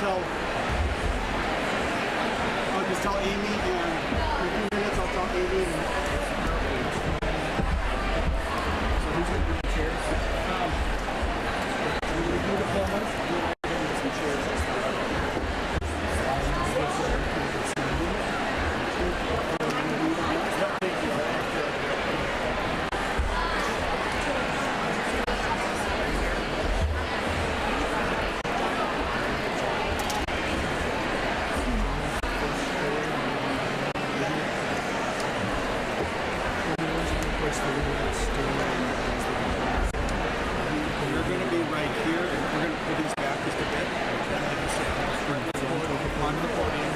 just tell Amy, and in a few minutes I'll tell Amy. So who's going to do the chairs? We're going to do diplomas. We're going to get some chairs. You're going to be right here, and we're going to pull these back just a bit. On the podium.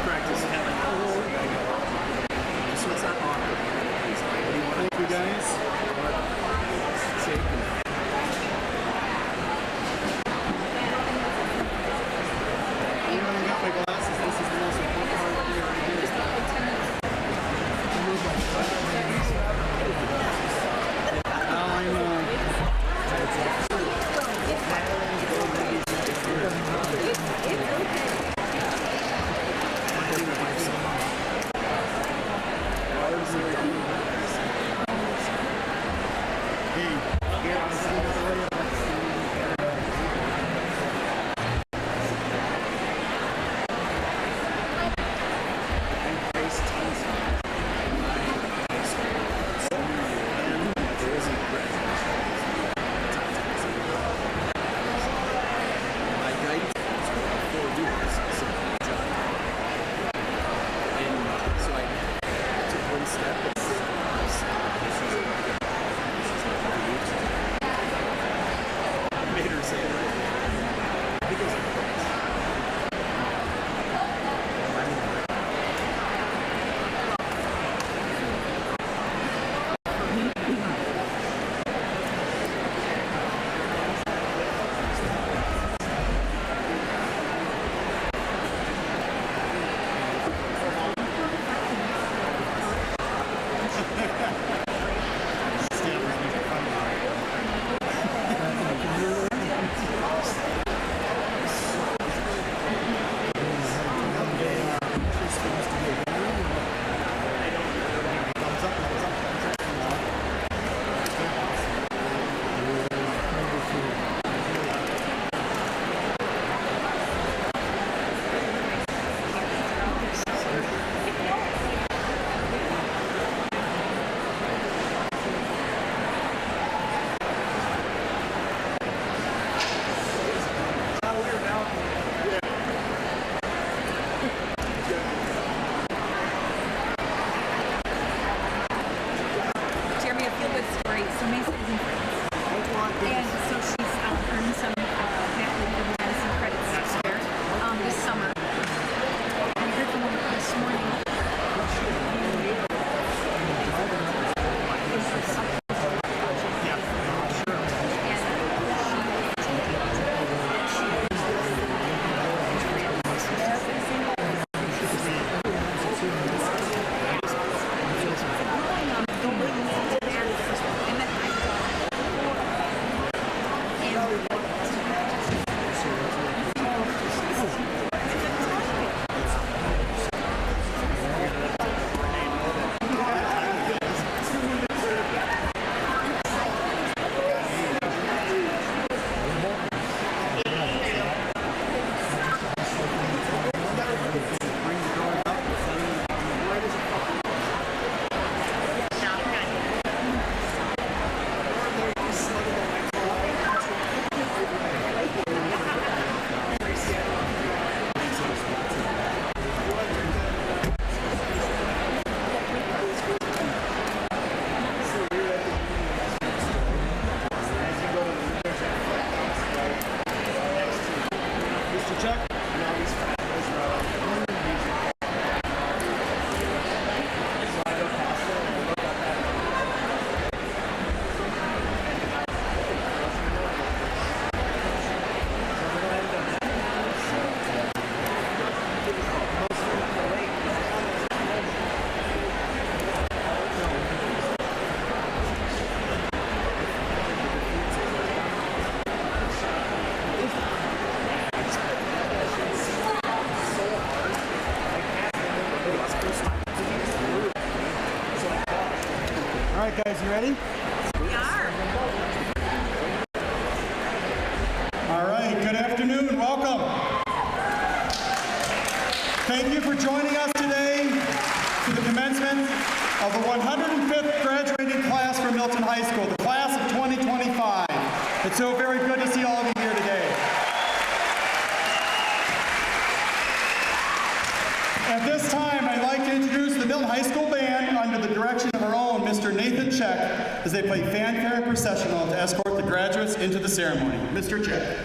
Practice having so it's not awkward. Thank you guys. My glasses, this is the most important part of here. right, guys, you ready? We are. All right, good afternoon, welcome. Thank you for joining us today for the commencement of the 105th graduating class from Milton High School, the class of 2025. It's so very good to see all of you here today. At this time, I'd like to introduce the Milton High School Band under the direction of our own Mr. Nathan Check as they play fanfare and processional to escort the graduates into the ceremony. Mr. Check.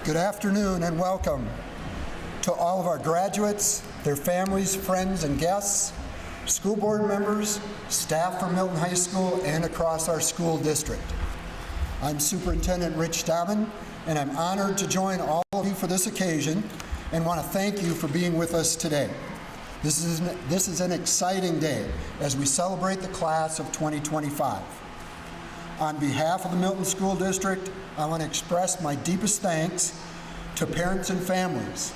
Good afternoon and welcome to all of our graduates, their families, friends, and guests, school board members, staff from Milton High School, and across our school district. I'm Superintendent Rich Dobbin, and I'm honored to join all of you for this occasion and want to thank you for being with us today. This is an exciting day as we celebrate the class of 2025. On behalf of the Milton School District, I want to express my deepest thanks to parents and families.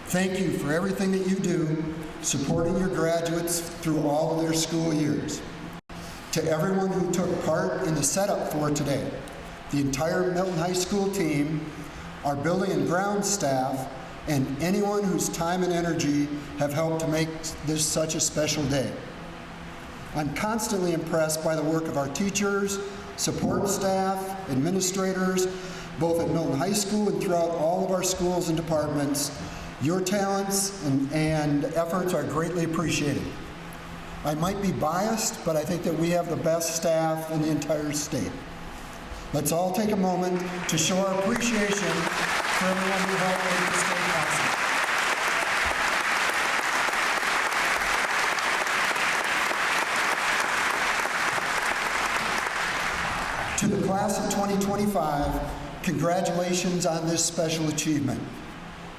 Thank you for everything that you do, supporting your graduates through all of their school years. To everyone who took part in the setup for today, the entire Milton High School team, our building and grounds staff, and anyone whose time and energy have helped to make this such a special day. I'm constantly impressed by the work of our teachers, support staff, administrators, both at Milton High School and throughout all of our schools and departments. Your talents and efforts are greatly appreciated. I might be biased, but I think that we have the best staff in the entire state. Let's all take a moment to show our appreciation for everyone who helped make this day possible. To the class of 2025, congratulations on this special achievement.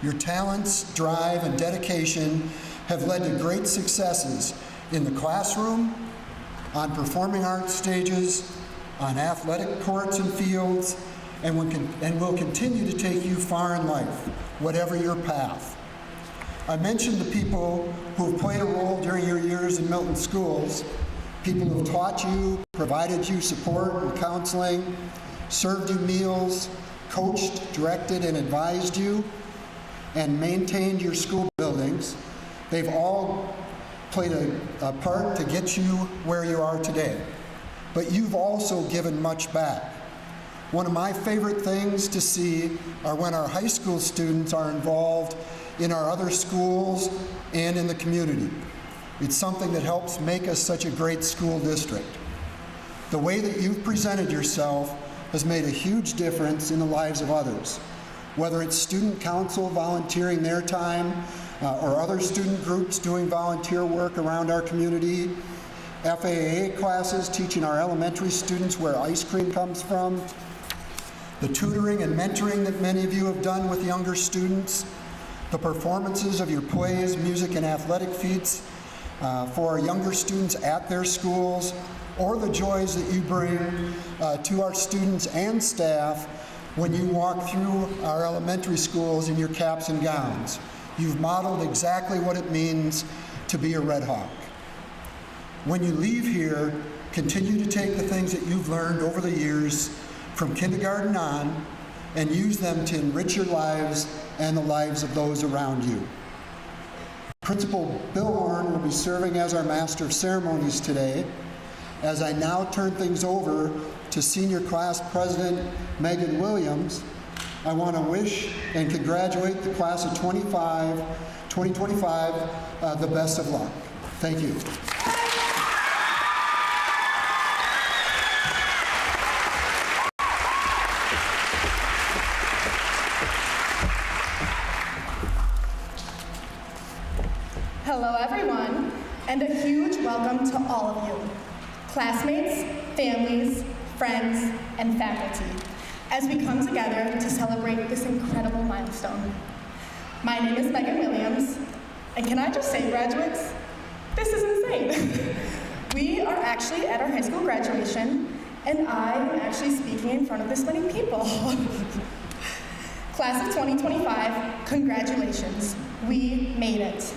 Your talents, drive, and dedication have led to great successes in the classroom, on performing arts stages, on athletic courts and fields, and will continue to take you far in life, whatever your path. I mentioned the people who have played a role during your years in Milton schools, people who have taught you, provided you support and counseling, served you meals, coached, directed, and advised you, and maintained your school buildings. They've all played a part to get you where you are today. But you've also given much back. One of my favorite things to see are when our high school students are involved in our other schools and in the community. It's something that helps make us such a great school district. The way that you've presented yourself has made a huge difference in the lives of others. Whether it's student council volunteering their time, or other student groups doing volunteer work around our community, FAA classes teaching our elementary students where ice cream comes from, the tutoring and mentoring that many of you have done with younger students, the performances of your plays, music, and athletic feats for our younger students at their schools, or the joys that you bring to our students and staff when you walk through our elementary schools in your caps and gowns. You've modeled exactly what it means to be a Red Hawk. When you leave here, continue to take the things that you've learned over the years from kindergarten on and use them to enrich your lives and the lives of those around you. Principal Bill Horn will be serving as our Master of Ceremonies today. As I now turn things over to Senior Class President Megan Williams, I want to wish and congratulate the class of 2025 the best of luck. Thank you. Hello everyone, and a huge welcome to all of you, classmates, families, friends, and faculty, as we come together to celebrate this incredible milestone. My name is Megan Williams, and can I just say, graduates, this is insane. We are actually at our high school graduation, and I am actually speaking in front of this many people. Class of 2025, congratulations, we made it.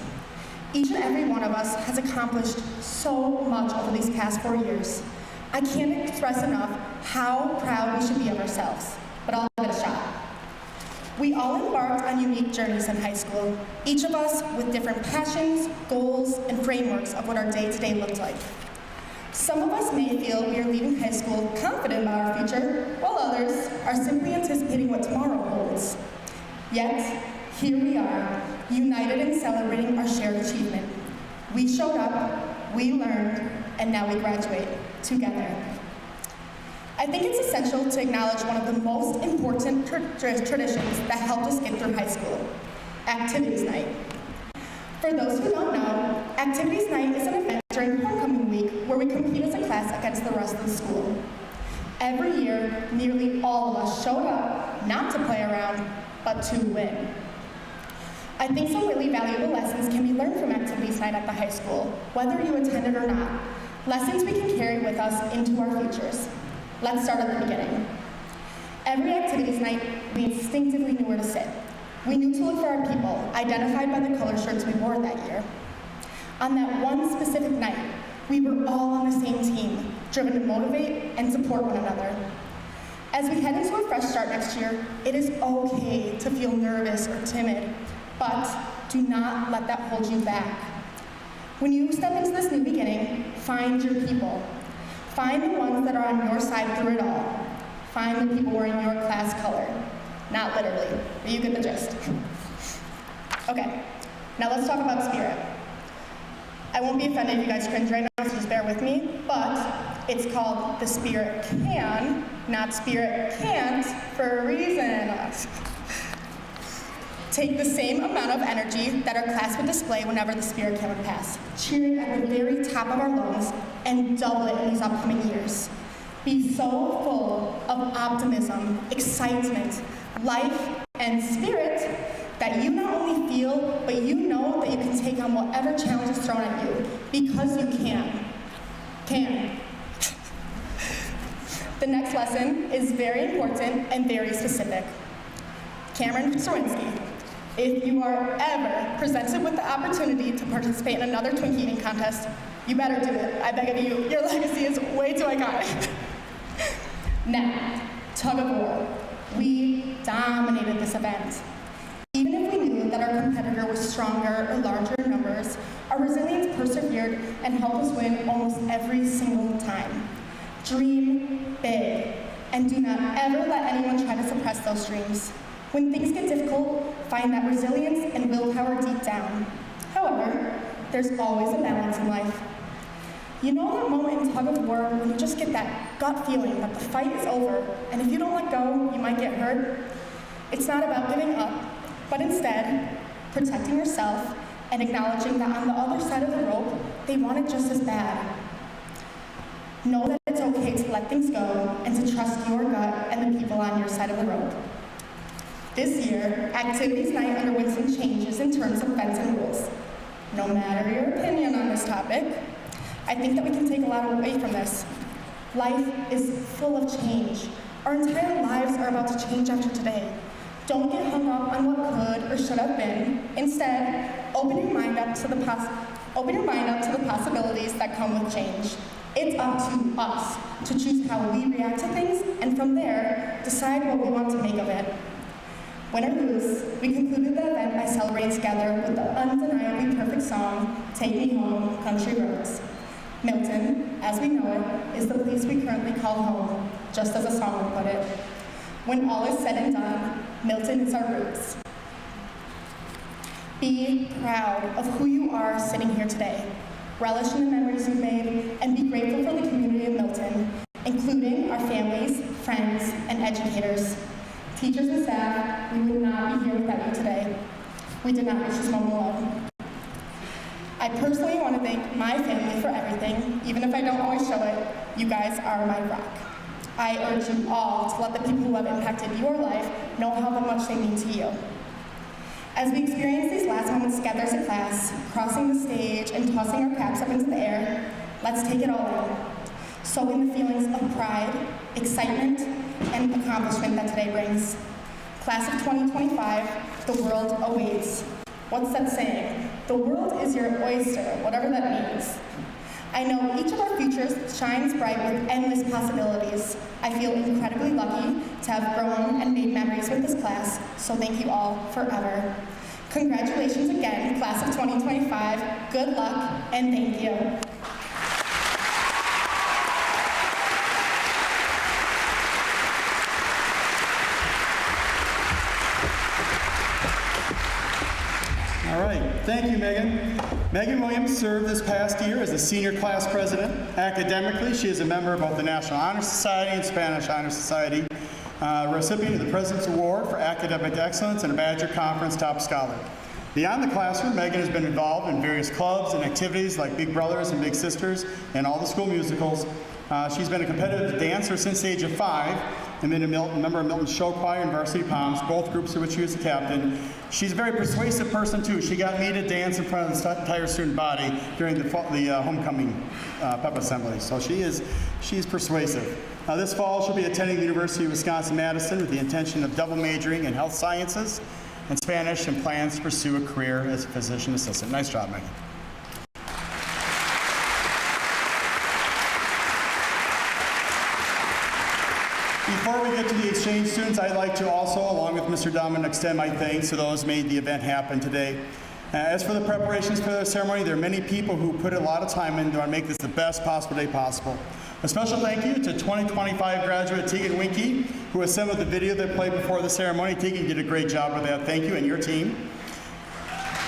Each and every one of us has accomplished so much over these past 4 years. I can't express enough how proud we should be of ourselves, but I'll give it a shot. We all embarked on unique journeys in high school, each of us with different passions, goals, and frameworks of what our day-to-day looked like. Some of us may feel we are leaving high school confident about our future, while others are simply anticipating what tomorrow holds. Yet, here we are, united in celebrating our shared achievement. We showed up, we learned, and now we graduate together. I think it's essential to acknowledge one of the most important traditions that helped us get through high school, Activities Night. For those who don't know, Activities Night is an event during homecoming week where we compete as a class against the rest of the school. Every year, nearly all of us showed up not to play around, but to win. I think some really valuable lessons can be learned from Activities Night at the high school, whether you attended or not. Lessons we can carry with us into our futures. Let's start at the beginning. Every Activities Night, we instinctively knew where to sit. We knew to look for our people, identified by the color shirts we wore that year. On that one specific night, we were all on the same team, driven to motivate and support one another. As we head into a fresh start next year, it is okay to feel nervous or timid, but do not let that hold you back. When you step into this new beginning, find your people. Find the ones that are on your side through it all. Find the people wearing your class color. Not literally, but you get the gist. Okay, now let's talk about spirit. I won't be offended if you guys cringe right now, so just bear with me, but it's called the Spirit Can, not Spirit Can't, for a reason. Take the same amount of energy that our class would display whenever the Spirit Can would pass, cheering at the very top of our lungs, and double it in these upcoming years. Be so full of optimism, excitement, life, and spirit that you not only feel, but you know that you can take on whatever challenge is thrown at you, because you can. The next lesson is very important and very specific. Cameron Sawinski, if you are ever presented with the opportunity to participate in another twink eating contest, you better do it. I beg of you, your legacy is way too iconic. Now, tug of war. We dominated this event. Even if we knew that our competitor was stronger or larger in numbers, our resilience persevered and helped us win almost every single time. Dream big, and do not ever let anyone try to suppress those dreams. When things get difficult, find that resilience and willpower deep down. However, there's always a balance in life. You know that moment in tug of war when you just get that gut feeling that the fight is over, and if you don't let go, you might get hurt? It's not about giving up, but instead, protecting yourself and acknowledging that on the other side of the rope, they want it just as bad. Know that it's okay to let things go and to trust your gut and the people on your side of the rope. This year, Activities Night underwent some changes in terms of events and rules. No matter your opinion on this topic, I think that we can take a lot away from this. Life is full of change. Our entire lives are about to change after today. Don't get hung up on what could or should have been. Instead, open your mind up to the possibilities that come with change. It's up to us to choose how we react to things, and from there, decide what we want to make of it. Win or lose, we concluded the event by celebrating together with the undeniably perfect song, Take Me Home, Country Roads. Milton, as we know it, is the place we currently call home, just as a song would put it. When all is said and done, Milton is our roots. Be proud of who you are sitting here today. Relish in the memories you've made, and be grateful for the community of Milton, including our families, friends, and educators. Teachers and staff, we would not be here without you today. We did not reach this moment alone. I personally want to thank my family for everything, even if I don't always show it. You guys are my rock. I urge you all to let the people who have impacted your life know how much they mean to you. As we experience these last moments together as a class, crossing the stage and tossing our caps up into the air, let's take it all in. Soak in the feelings of pride, excitement, and accomplishment that today brings. Class of 2025, the world awaits. What's that saying? The world is your oyster, whatever that means. I know each of our futures shines bright with endless possibilities. I feel incredibly lucky to have grown and made memories with this class, so thank you all forever. Congratulations again, class of 2025. Good luck, and thank you. All right, thank you, Megan. Megan Williams served this past year as the senior class president. Academically, she is a member of both the National Honor Society and Spanish Honor Society, recipient of the President's Award for Academic Excellence and a Badger Conference Top Scholar. Beyond the classroom, Megan has been involved in various clubs and activities like Big Brothers and Big Sisters and all the school musicals. She's been a competitive dancer since the age of 5 and been a member of Milton's show choir and Varsity Palms, both groups of which she was the captain. She's a very persuasive person, too. She got me to dance in front of the entire student body during the homecoming pep assembly. So she's persuasive. This fall, she'll be attending the University of Wisconsin-Madison with the intention of double majoring in health sciences and Spanish and plans to pursue a career as a physician assistant. Nice job, Megan. Before we get to the exchange students, I'd like to also, along with Mr. Dahman, extend my thanks to those who made the event happen today. As for the preparations for the ceremony, there are many people who put a lot of time into to make this the best possible day possible. A special thank you to 2025 graduate Tegan Winke, who assembled the video that played before the ceremony. Tegan did a great job with that. Thank you, and your team.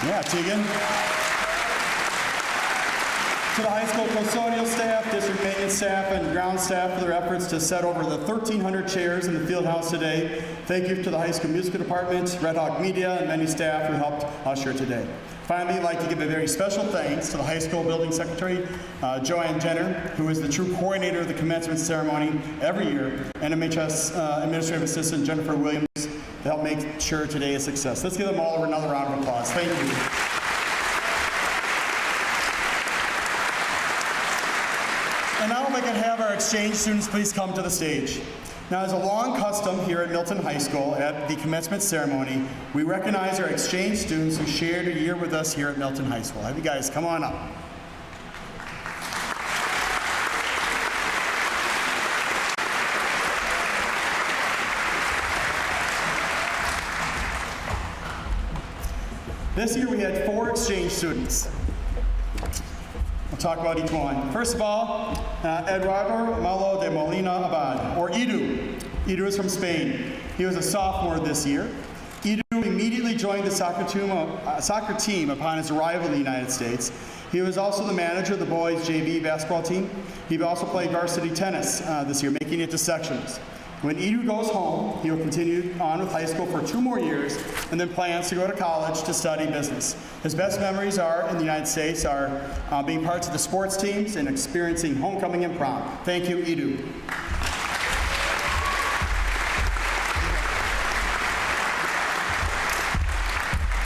Yeah, Tegan. To the high school custodial staff, district maintenance staff, and ground staff for their efforts to set over the 1,300 chairs in the field house today. Thank you to the high school musical department, Red Hawk Media, and many staff who helped usher today. Finally, I'd like to give a very special thanks to the high school building secretary, Joanne Jenner, who is the true coordinator of the commencement ceremony every year, and MHS administrative assistant Jennifer Williams to help make sure today is a success. Let's give them all another round of applause. Thank you. And now if I can have our exchange students please come to the stage. Now, as a long custom here at Milton High School at the commencement ceremony, we recognize our exchange students who shared a year with us here at Milton High School. Have you guys come on up. This year we had 4 exchange students. We'll talk about each one. First of all, Eduardo Malo de Molina Abad, or Edu. Edu is from Spain. He was a sophomore this year. Edu immediately joined the soccer team upon his arrival in the United States. He was also the manager of the boys' JV basketball team. He also played varsity tennis this year, making it to sections. When Edu goes home, he will continue on with high school for 2 more years and then plans to go to college to study business. His best memories are in the United States are being parts of the sports teams and experiencing homecoming and prom. Thank you, Edu.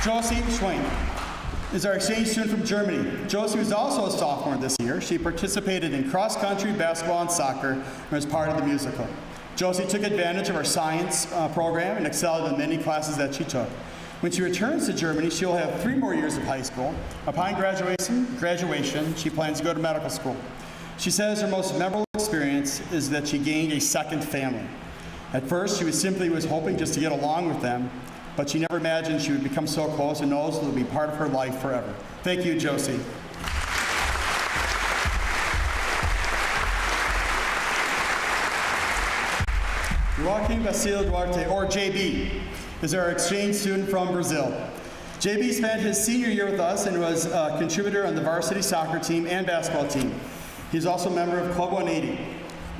Josie Schwein is our exchange student from Germany. Josie was also a sophomore this year. She participated in cross-country, basketball, and soccer and was part of the musical. Josie took advantage of our science program and excelled in many classes that she took. When she returns to Germany, she'll have 3 more years of high school. Upon graduation, she plans to go to medical school. She says her most memorable experience is that she gained a second family. At first, she simply was hoping just to get along with them, but she never imagined she would become so close and knows they'll be part of her life forever. Thank you, Josie. Joaquim Basil Duarte, or JB, is our exchange student from Brazil. JB spent his senior year with us and was a contributor on the varsity soccer team and basketball team. He's also a member of Club 180.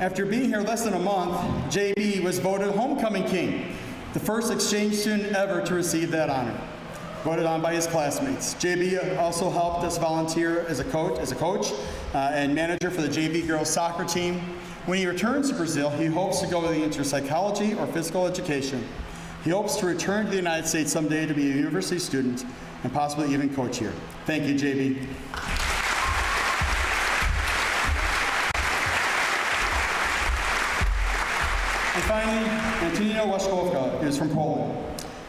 After being here less than a month, JB was voted Homecoming King, the first exchange student ever to receive that honor, voted on by his classmates. JB also helped us volunteer as a coach and manager for the JV girls soccer team. When he returns to Brazil, he hopes to go into psychology or physical education. He hopes to return to the United States someday to be a university student and possibly even coach here. Thank you, JB. And finally, Antonina Waszkowska is from Poland.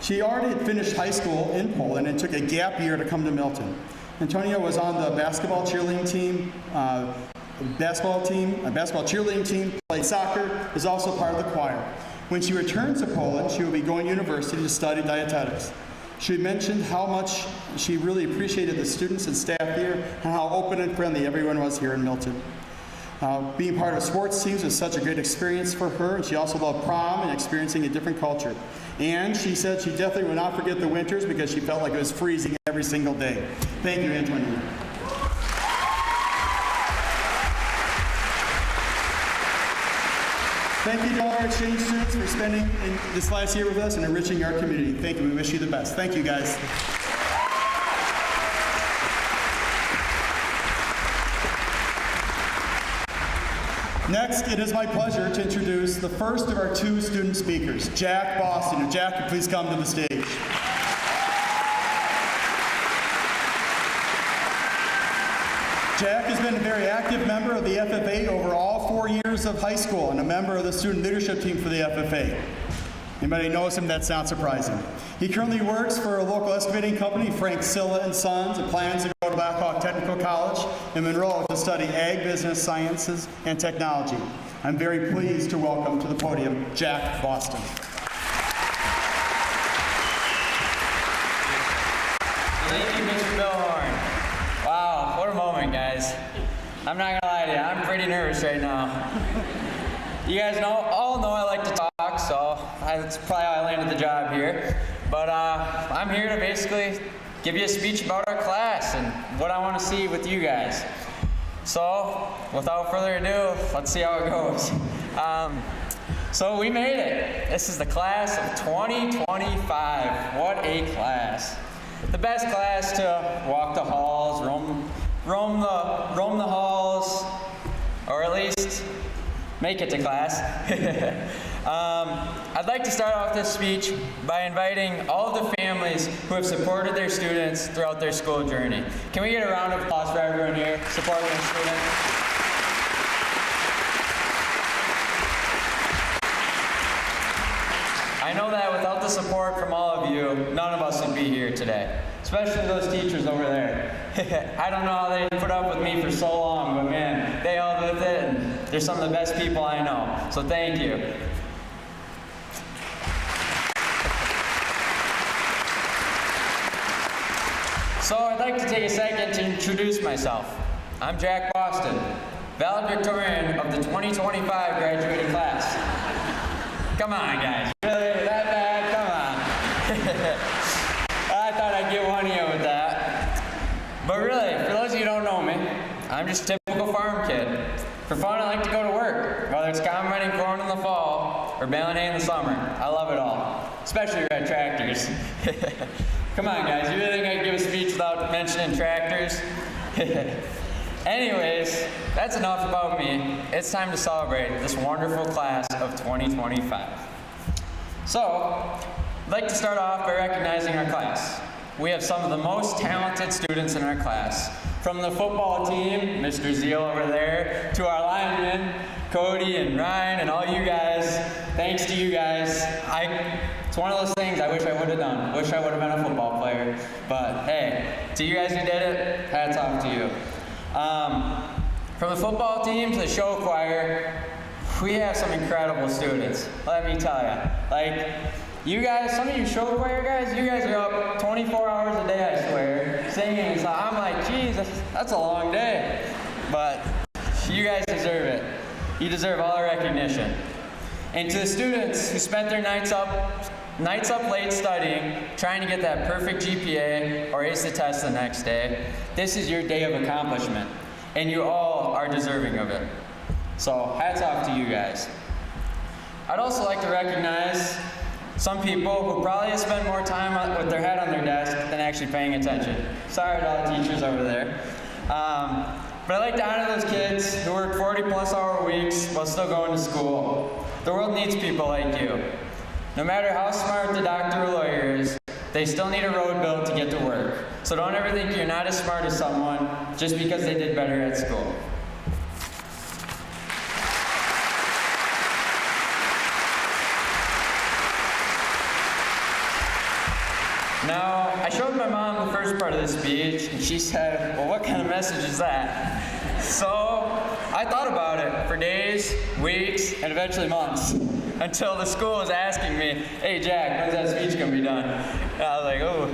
She already had finished high school in Poland and took a gap year to come to Milton. Antonia was on the basketball cheerleading team, cheerleading team, played soccer, is also part of the choir. When she returns to Poland, she will be going to university to study dietetics. She mentioned how much she really appreciated the students and staff here and how open and friendly everyone was here in Milton. Being part of sports teams was such a great experience for her, and she also loved prom and experiencing a different culture. And she said she definitely would not forget the winters because she felt like it was freezing every single day. Thank you, Antoinette. Thank you to all our exchange students for spending this last year with us and enriching our community. Thank you. We wish you the best. Thank you, guys. Next, it is my pleasure to introduce the first of our two student speakers, Jack Boston. If Jack could please come to the stage. Jack has been a very active member of the FFA over all 4 years of high school and a member of the student leadership team for the FFA. Anybody knows him? That sounds surprising. He currently works for a local excavating company, Frank Silla and Sons, and plans to go to Blackhawk Technical College in Monroe to study ag, business, sciences, and technology. I'm very pleased to welcome to the podium Jack Boston. Thank you, Mr. Billhorn. Wow, what a moment, guys. I'm not gonna lie to you, I'm pretty nervous right now. You guys all know I like to talk, so that's probably how I landed the job here. But I'm here to basically give you a speech about our class and what I want to see with you guys. So, without further ado, let's see how it goes. So we made it. This is the class of 2025. What a class. The best class to walk the halls, roam the halls, or at least make it to class. I'd like to start off this speech by inviting all of the families who have supported their students throughout their school journey. Can we get a round of applause for everyone here supporting their students? I know that without the support from all of you, none of us would be here today, especially those teachers over there. I don't know how they put up with me for so long, but man, they held with it, and they're some of the best people I know, so thank you. So I'd like to take a second to introduce myself. I'm Jack Boston, valedictorian of the 2025 graduating class. Come on, guys. Really? That bad? Come on. I thought I'd get one of you with that. But really, for those of you who don't know me, I'm just a typical farm kid. For fun, I like to go to work, whether it's combining corn in the fall or baling hay in the summer. I love it all, especially red tractors. Come on, guys. You really think I could give a speech without mentioning tractors? Anyways, that's enough about me. It's time to celebrate this wonderful class of 2025. So, I'd like to start off by recognizing our class. We have some of the most talented students in our class. From the football team, Mr. Zeal over there, to our linemen, Cody and Ryan and all you guys. Thanks to you guys. It's one of those things I wish I would have done. Wish I would have been a football player. But hey, to you guys who did it, hats off to you. From the football team to the show choir, we have some incredible students, let me tell you. Like, you guys, some of you show choir guys, you guys are up 24 hours a day, I swear, singing. So I'm like, geez, that's a long day. But you guys deserve it. You deserve all the recognition. And to the students who spent their nights up late studying, trying to get that perfect GPA or ace the test the next day, this is your day of accomplishment. And you all are deserving of it. So hats off to you guys. I'd also like to recognize some people who probably have spent more time with their head on their desk than actually paying attention. Sorry to all the teachers over there. But I'd like to honor those kids who work 40+ hour weeks while still going to school. The world needs people like you. No matter how smart the doctor or lawyer is, they still need a road built to get to work. So don't ever think you're not as smart as someone just because they did better at school. Now, I showed my mom the first part of the speech, and she said, well, what kind of message is that? So I thought about it for days, weeks, and eventually months, until the school was asking me, hey, Jack, when's that speech going to be done? And I was like, oh.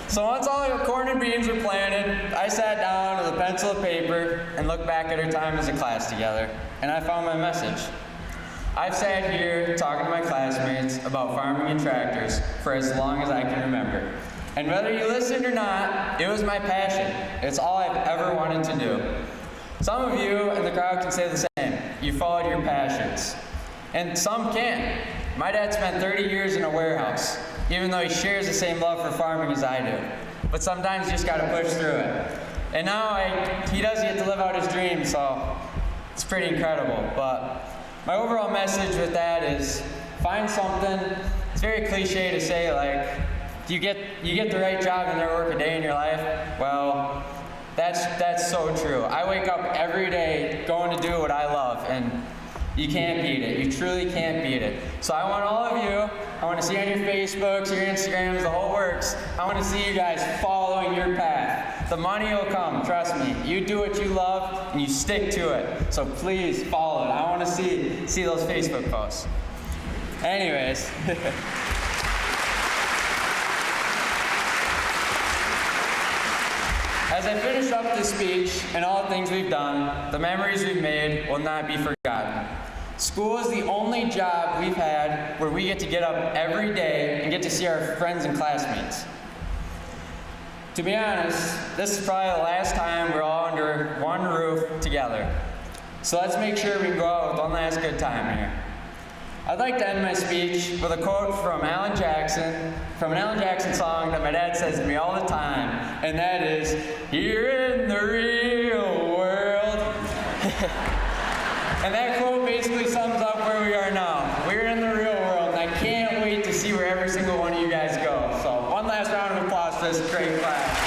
So once all the corn and beans were planted, I sat down with a pencil and paper and looked back at our time as a class together, and I found my message. I've sat here talking to my classmates about farming and tractors for as long as I can remember. And whether you listened or not, it was my passion. It's all I've ever wanted to do. Some of you in the crowd can say the same. You followed your passions. And some can't. My dad spent 30 years in a warehouse, even though he shares the same love for farming as I do. But sometimes you just gotta push through it. And now he does get to live out his dream, so it's pretty incredible. But my overall message with that is find something. It's very cliche to say, like, you get the right job and never work a day in your life. Well, that's so true. I wake up every day going to do what I love, and you can't beat it. You truly can't beat it. So I want all of you, I want to see on your Facebooks, your Instagrams, the whole works, I want to see you guys following your path. The money will come, trust me. You do what you love and you stick to it. So please follow it. I want to see those Facebook posts. Anyways. As I finish up this speech and all the things we've done, the memories we've made will not be forgotten. School is the only job we've had where we get to get up every day and get to see our friends and classmates. To be honest, this is probably the last time we're all under one roof together. So let's make sure we can go out with one last good time here. I'd like to end my speech with a quote from an Alan Jackson song that my dad says to me all the time, and that is, "Here in the real world." And that quote basically sums up where we are now. We're in the real world, and I can't wait to see where every single one of you guys go. So one last round of applause for this great class.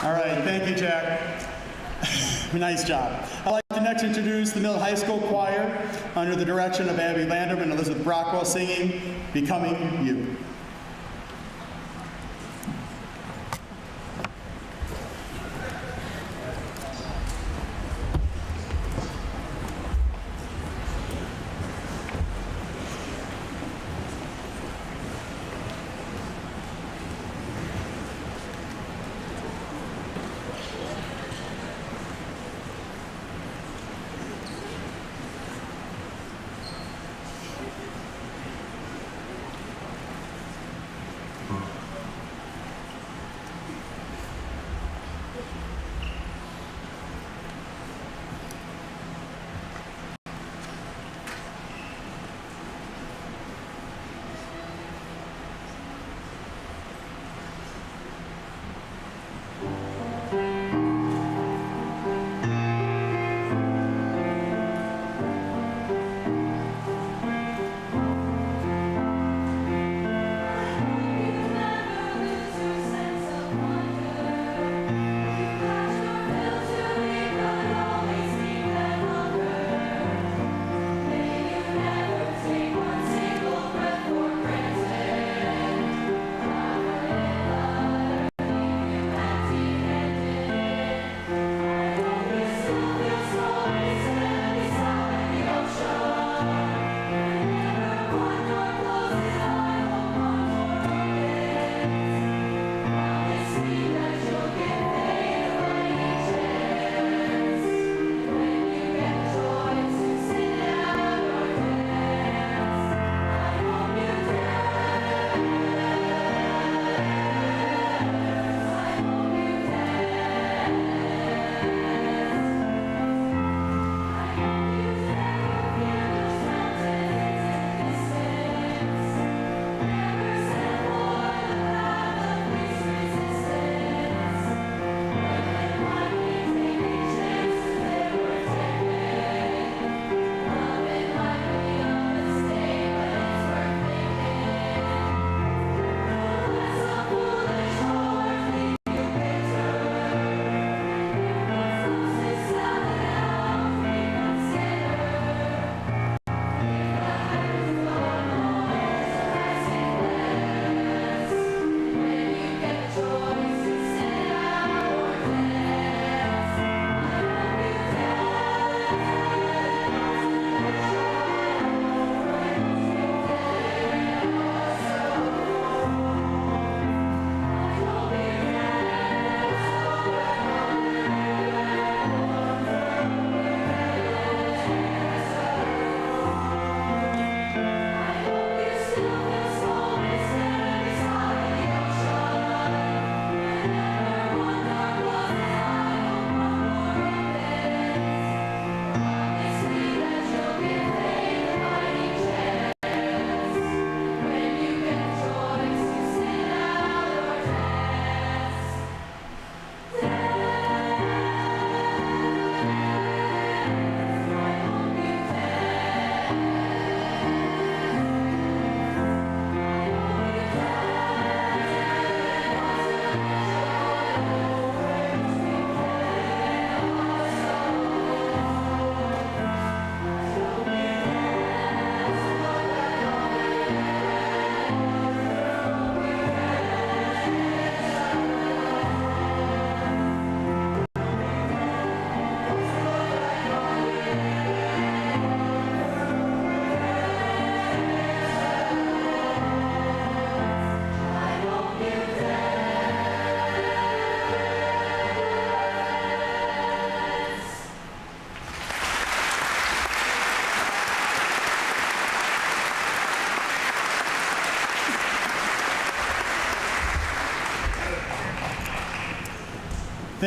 All right, thank you, Jack. Nice job. I'd like to next introduce the Milton High School Choir under the direction of Abby Landerman and Elizabeth Brockwell singing "Becoming You."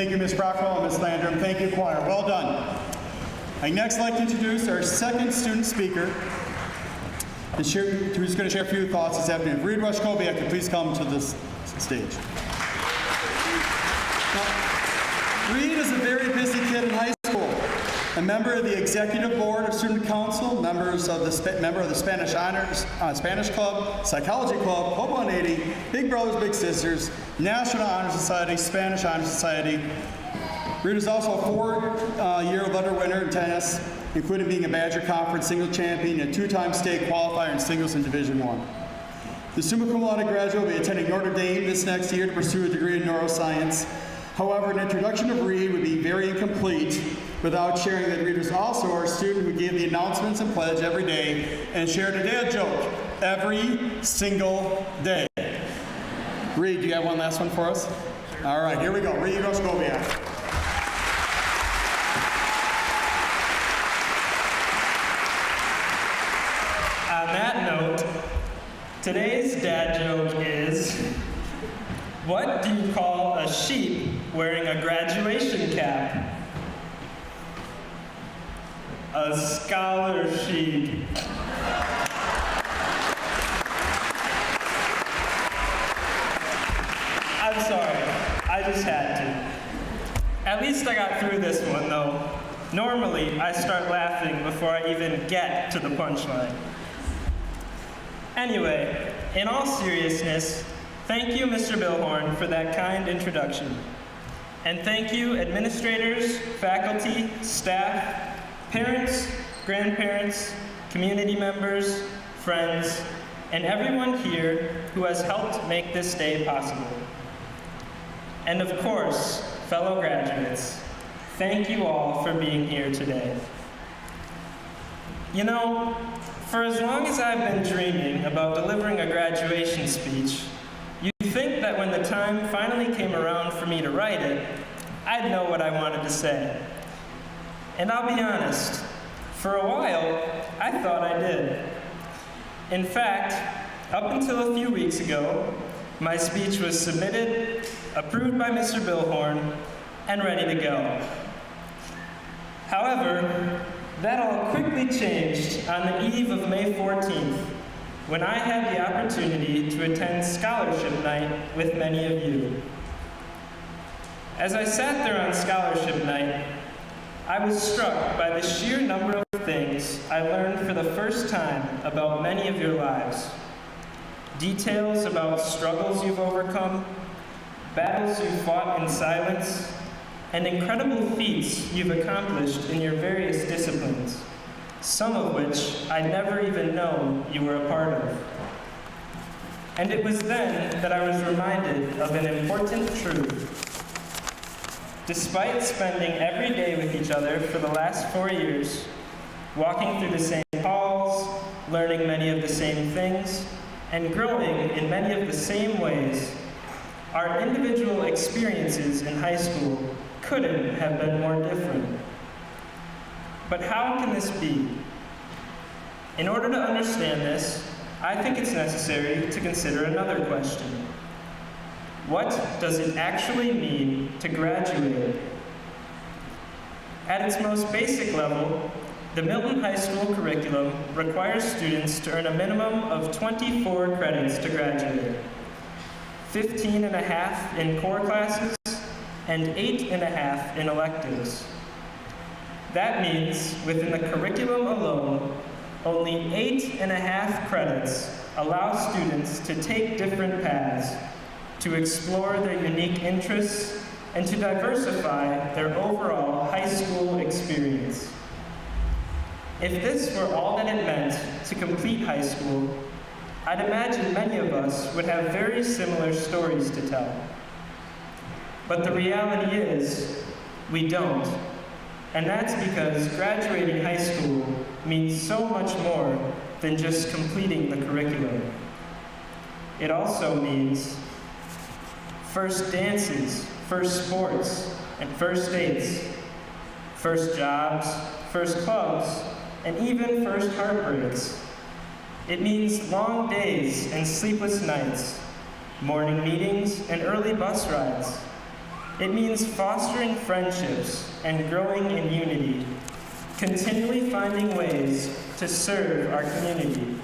Thank you, Ms. Brockwell and Ms. Landrum. Thank you, choir. Well done. I'd next like to introduce our second student speaker, who's going to share a few thoughts this afternoon. Reed Rushkoviak, could please come to this stage. Now, Reed is a very busy kid in high school, a member of the executive board of student council, member of the Spanish Honors, Spanish Club, Psychology Club, Club 180, Big Brothers Big Sisters, National Honor Society, Spanish Honor Society. Reed is also a four-year letter winner in tennis, including being a Badger Conference singles champion and a two-time state qualifier in singles in Division I. The summa cum laude graduate will be attending Notre Dame this next year to pursue a degree in neuroscience. However, an introduction of Reed would be very incomplete without sharing that Reed is also our student who gave the announcements and pledge every day and shared a dad joke every single day. Reed, do you have one last one for us? Sure. All right, here we go. Reed Rushkoviak. On that note, today's dad joke is, what do you call a sheep wearing a graduation cap? A scholar sheep. I'm sorry, I just had to. At least I got through this one though. Normally, I start laughing before I even get to the punchline. Anyway, in all seriousness, thank you, Mr. Billhorn, for that kind introduction. And thank you, administrators, faculty, staff, parents, grandparents, community members, friends, and everyone here who has helped make this day possible. And of course, fellow graduates, thank you all for being here today. You know, for as long as I've been dreaming about delivering a graduation speech, you'd think that when the time finally came around for me to write it, I'd know what I wanted to say. And I'll be honest, for a while, I thought I did. In fact, up until a few weeks ago, my speech was submitted, approved by Mr. Billhorn, and ready to go. However, that all quickly changed on the eve of May 14th, when I had the opportunity to attend scholarship night with many of you. As I sat there on scholarship night, I was struck by the sheer number of things I learned for the first time about many of your lives. Details about struggles you've overcome, battles you fought in silence, and incredible feats you've accomplished in your various disciplines, some of which I'd never even known you were a part of. And it was then that I was reminded of an important truth. Despite spending every day with each other for the last 4 years, walking through the same halls, learning many of the same things, and growing in many of the same ways, our individual experiences in high school couldn't have been more different. But how can this be? In order to understand this, I think it's necessary to consider another question. What does it actually mean to graduate? At its most basic level, the Milton High School curriculum requires students to earn a minimum of 24 credits to graduate, 15.5 in core classes, and 8.5 in electives. That means, within the curriculum alone, only 8.5 credits allow students to take different paths, to explore their unique interests, and to diversify their overall high school experience. If this were all that it meant to complete high school, I'd imagine many of us would have very similar stories to tell. But the reality is, we don't. And that's because graduating high school means so much more than just completing the curriculum. It also means first dances, first sports, and first dates, first jobs, first clubs, and even first heartbreaks. It means long days and sleepless nights, morning meetings and early bus rides, It means fostering friendships and growing in unity, continually finding ways to serve our community.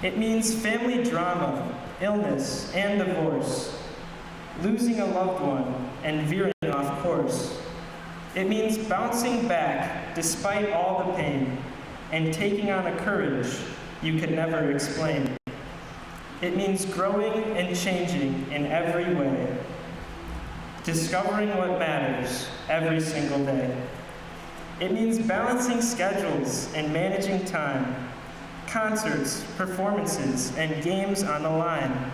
It means family drama, illness, and divorce, losing a loved one and veering off course. It means bouncing back despite all the pain and taking on a courage you could never explain. It means growing and changing in every way, discovering what matters every single day. It means balancing schedules and managing time, concerts, performances, and games on the line.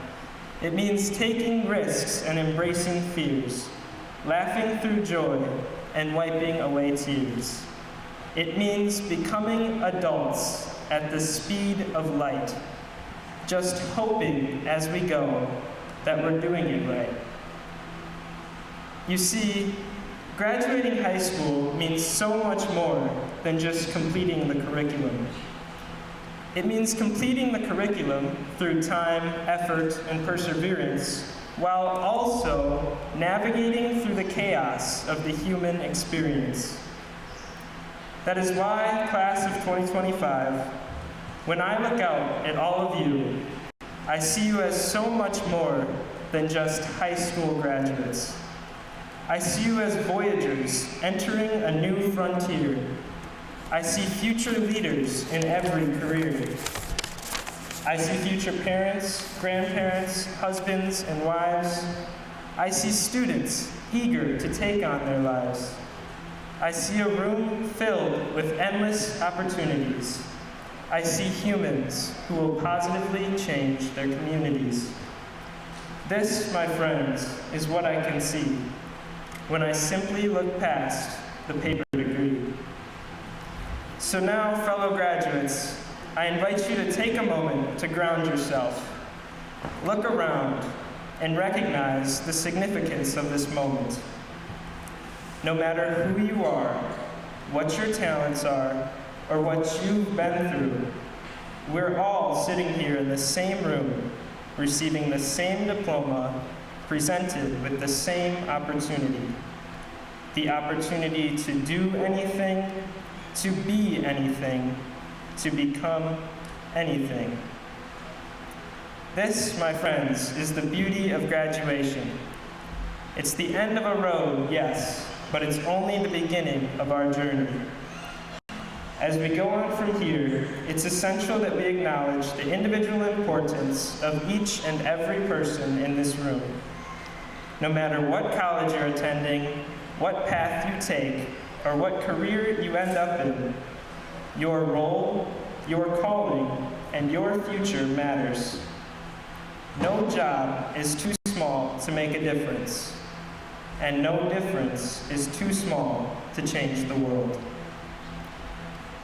It means taking risks and embracing fears, laughing through joy and wiping away tears. It means becoming adults at the speed of light, just hoping as we go that we're doing it right. You see, graduating high school means so much more than just completing the curriculum. It means completing the curriculum through time, effort, and perseverance, while also navigating through the chaos of the human experience. That is why, class of 2025, when I look out at all of you, I see you as so much more than just high school graduates. I see you as voyagers entering a new frontier. I see future leaders in every career. I see future parents, grandparents, husbands, and wives. I see students eager to take on their lives. I see a room filled with endless opportunities. I see humans who will positively change their communities. This, my friends, is what I can see when I simply look past the paper degree. So now, fellow graduates, I invite you to take a moment to ground yourself. Look around and recognize the significance of this moment. No matter who you are, what your talents are, or what you've been through, we're all sitting here in the same room, receiving the same diploma, presented with the same opportunity. The opportunity to do anything, to be anything, to become anything. This, my friends, is the beauty of graduation. It's the end of a road, yes, but it's only the beginning of our journey. As we go on from here, it's essential that we acknowledge the individual importance of each and every person in this room. No matter what college you're attending, what path you take, or what career you end up in, your role, your calling, and your future matters. No job is too small to make a difference, and no difference is too small to change the world.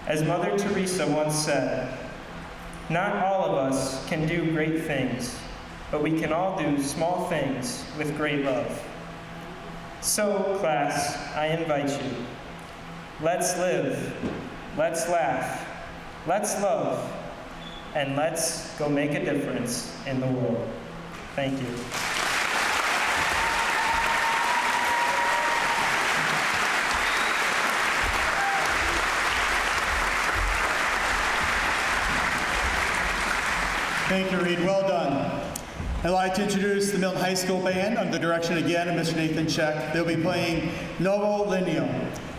As Mother Teresa once said, not all of us can do great things, but we can all do small things with great love. So, class, I invite you. Let's live, let's laugh, let's love, and let's go make a difference in the world. Thank you. Thank you, Reed. Well done. I'd like to introduce the Milton High School Band under the direction again of Mr. Nathan Check. They'll be playing Novo Lineo.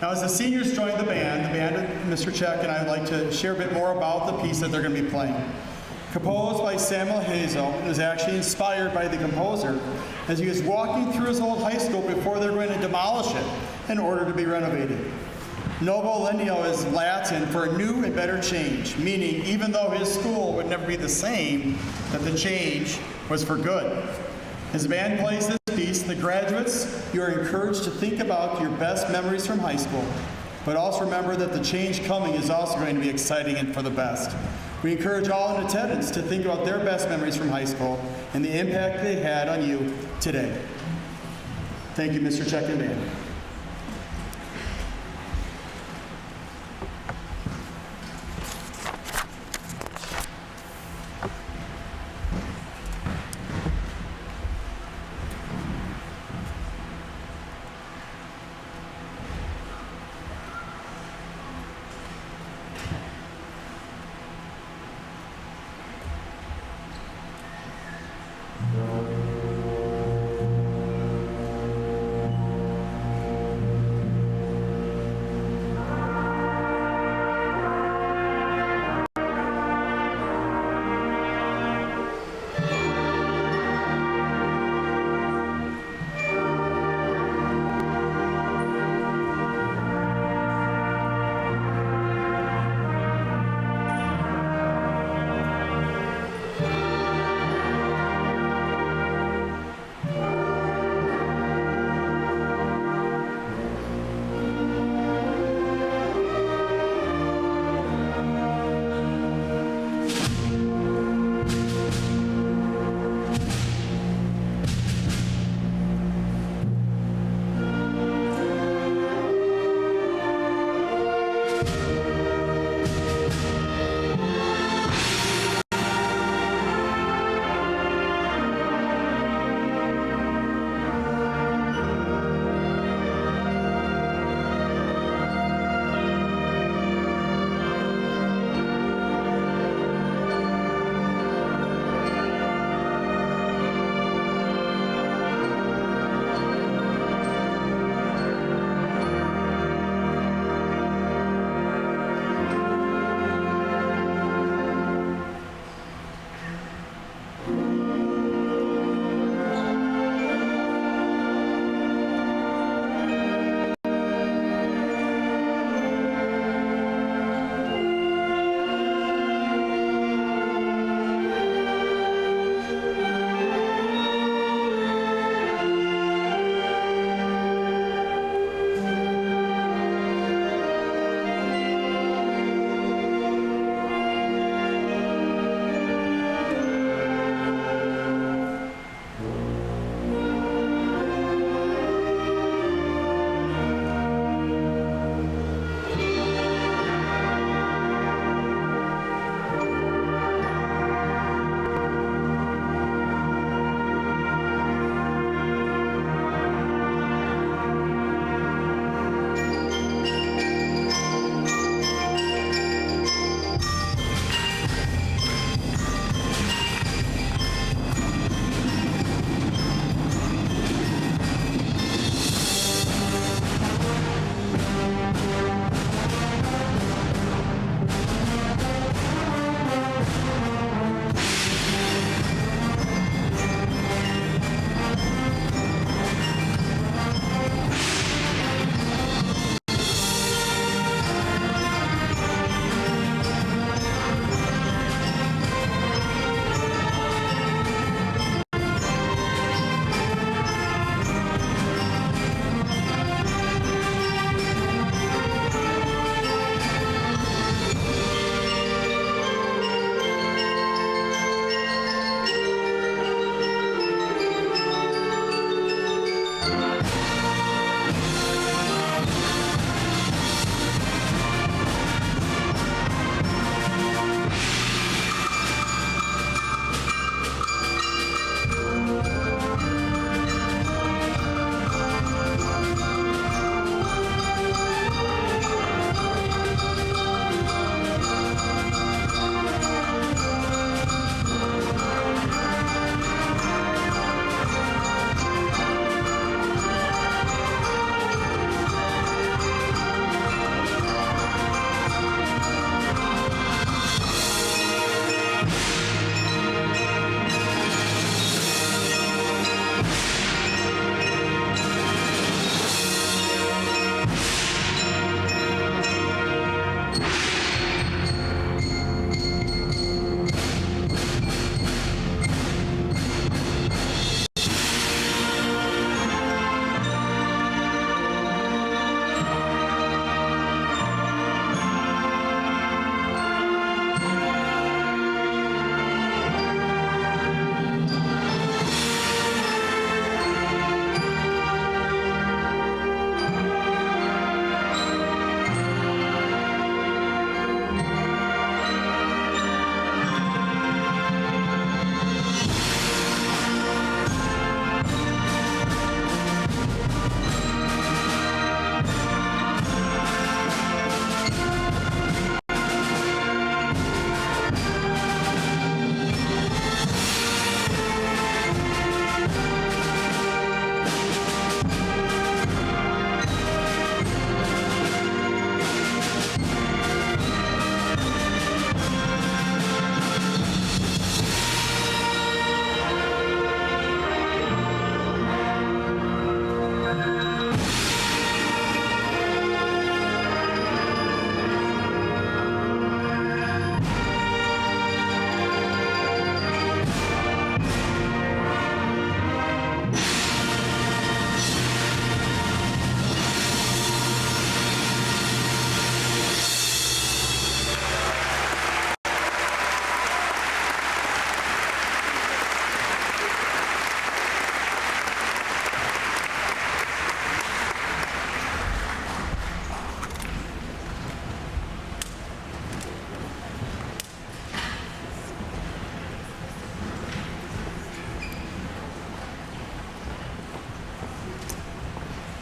Now, as the seniors join the band, Mr. Check and I would like to share a bit more about the piece that they're going to be playing. Composed by Samuel Hazel, it was actually inspired by the composer as he was walking through his old high school before they're going to demolish it in order to be renovated. Novo Lineo is Latin for a new and better change, meaning even though his school would never be the same, that the change was for good. As the band plays this piece, the graduates, you are encouraged to think about your best memories from high school, but also remember that the change coming is also going to be exciting and for the best. We encourage all in attendance to think about their best memories from high school and the impact they had on you today. Thank you, Mr. Check and band.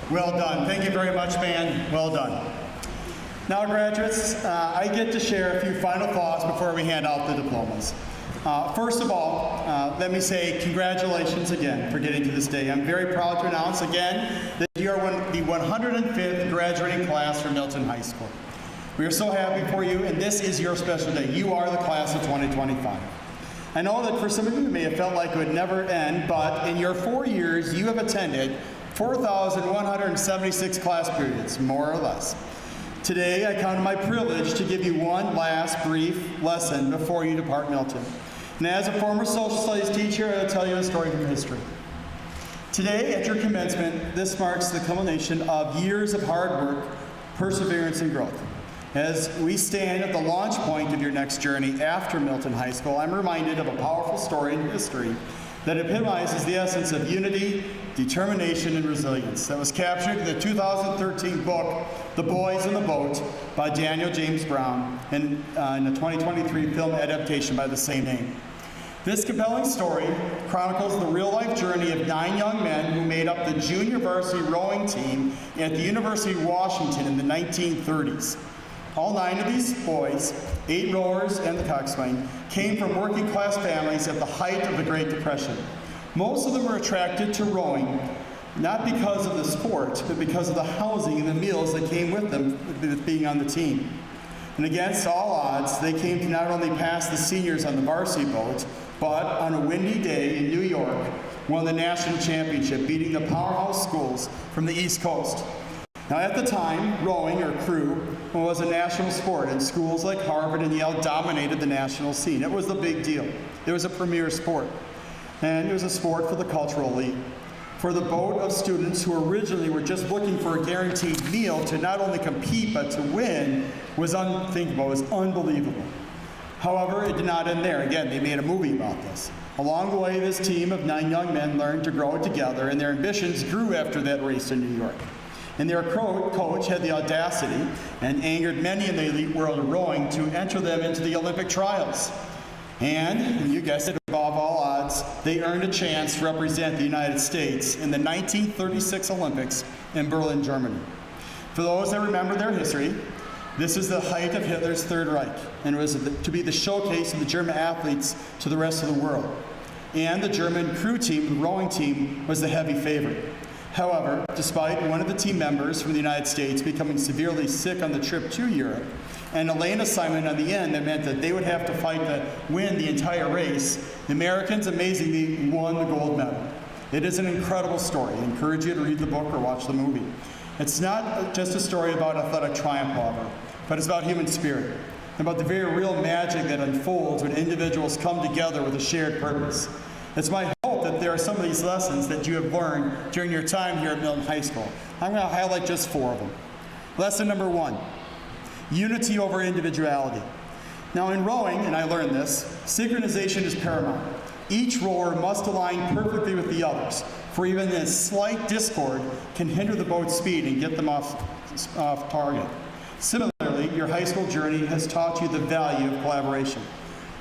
Well done. Thank you very much, man. Well done. Now, graduates, I get to share a few final thoughts before we hand out the diplomas. First of all, let me say congratulations again for getting to this day. I'm very proud to announce again that you are the 105th graduating class from Milton High School. We are so happy for you, and this is your special day. You are the class of 2025. I know that for some of you it may have felt like it would never end, but in your 4 years, you have attended 4,176 class periods, more or less. Today, I count it my privilege to give you one last brief lesson before you depart Milton. And as a former social studies teacher, I'll tell you a story from history. Today, at your commencement, this marks the culmination of years of hard work, perseverance, and growth. As we stand at the launch point of your next journey after Milton High School, I'm reminded of a powerful story in history that epitomizes the essence of unity, determination, and resilience that was captured in the 2013 book, The Boys in the Boat, by Daniel James Brown, and in the 2023 film adaptation by the same name. This compelling story chronicles the real-life journey of 9 young men who made up the junior varsity rowing team at the University of Washington in the 1930s. All 9 of these boys, 8 rowers and the coxswain, came from working-class families at the height of the Great Depression. Most of them were attracted to rowing, not because of the sport, but because of the housing and the meals that came with them with being on the team. And against all odds, they came to not only pass the seniors on the varsity boat, but on a windy day in New York, won the national championship, beating the powerhouse schools from the East Coast. Now, at the time, rowing, or crew, was a national sport, and schools like Harvard and Yale dominated the national scene. It was the big deal. It was a premier sport, and it was a sport for the cultural elite. For the boat of students who originally were just looking for a guaranteed meal to not only compete but to win was unthinkable, was unbelievable. However, it did not end there. Again, they made a movie about this. Along the way, this team of 9 young men learned to grow together, and their ambitions grew after that race in New York. And their coach had the audacity and angered many in the elite world of rowing to enter them into the Olympic trials. And, you guessed it, above all odds, they earned a chance to represent the United States in the 1936 Olympics in Berlin, Germany. For those that remember their history, this is the height of Hitler's Third Reich, and it was to be the showcase of the German athletes to the rest of the world. And the German crew team, the rowing team, was the heavy favorite. However, despite one of the team members from the United States becoming severely sick on the trip to Europe, and a lane assignment on the end that meant that they would have to fight to win the entire race, the Americans amazingly won the gold medal. It is an incredible story. I encourage you to read the book or watch the movie. It's not just a story about athletic triumph, however, but it's about human spirit, about the very real magic that unfolds when individuals come together with a shared purpose. It's my hope that there are some of these lessons that you have learned during your time here at Milton High School. I'm going to highlight just 4 of them. Lesson number 1, unity over individuality. Now in rowing, and I learned this, synchronization is paramount. Each rower must align perfectly with the others, for even a slight discord can hinder the boat's speed and get them off target. Similarly, your high school journey has taught you the value of collaboration.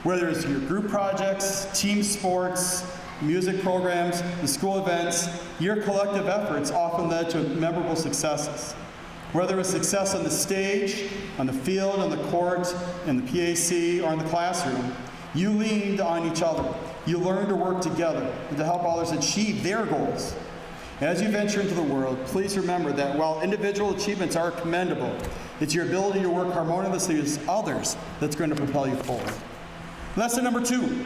Whether it's your group projects, team sports, music programs, the school events, your collective efforts often led to memorable successes. Whether it was success on the stage, on the field, on the court, in the PAC, or in the classroom, you leaned on each other. You learned to work together and to help others achieve their goals. As you venture into the world, please remember that while individual achievements are commendable, it's your ability to work harmoniously with others that's going to propel you forward. Lesson number 2,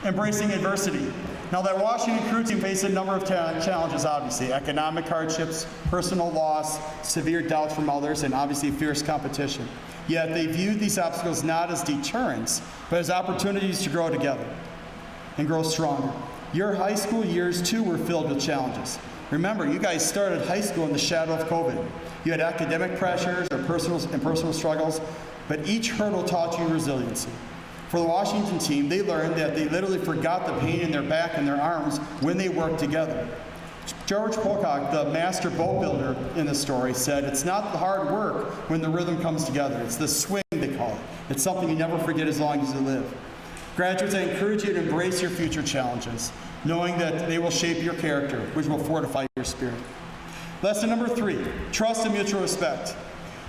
embracing adversity. Now, that Washington crew team faced a number of challenges, obviously. Economic hardships, personal loss, severe doubts from others, and obviously fierce competition. Yet they viewed these obstacles not as deterrents, but as opportunities to grow together and grow stronger. Your high school years, too, were filled with challenges. Remember, you guys started high school in the shadow of COVID. You had academic pressures or personal struggles, but each hurdle taught you resiliency. For the Washington team, they learned that they literally forgot the pain in their back and their arms when they worked together. George Pocock, the master boat builder in the story, said, "It's not the hard work when the rhythm comes together. It's the swing, they call it. It's something you never forget as long as you live." Graduates, I encourage you to embrace your future challenges, knowing that they will shape your character, which will fortify your spirit. Lesson number 3, trust and mutual respect.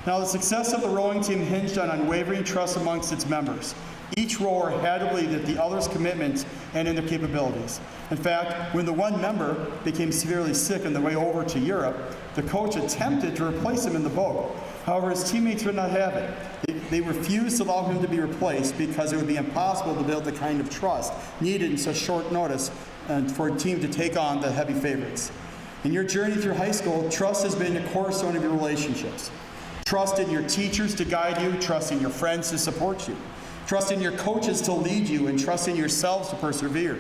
Now, the success of the rowing team hinged on unwavering trust amongst its members. Each rower had to believe in the other's commitment and in their capabilities. In fact, when the one member became severely sick on the way over to Europe, the coach attempted to replace him in the boat. However, his teammates would not have it. They refused to allow him to be replaced because it would be impossible to build the kind of trust needed in such short notice for a team to take on the heavy favorites. In your journey through high school, trust has been a cornerstone of your relationships. Trust in your teachers to guide you, trust in your friends to support you. Trust in your coaches to lead you, and trust in yourselves to persevere.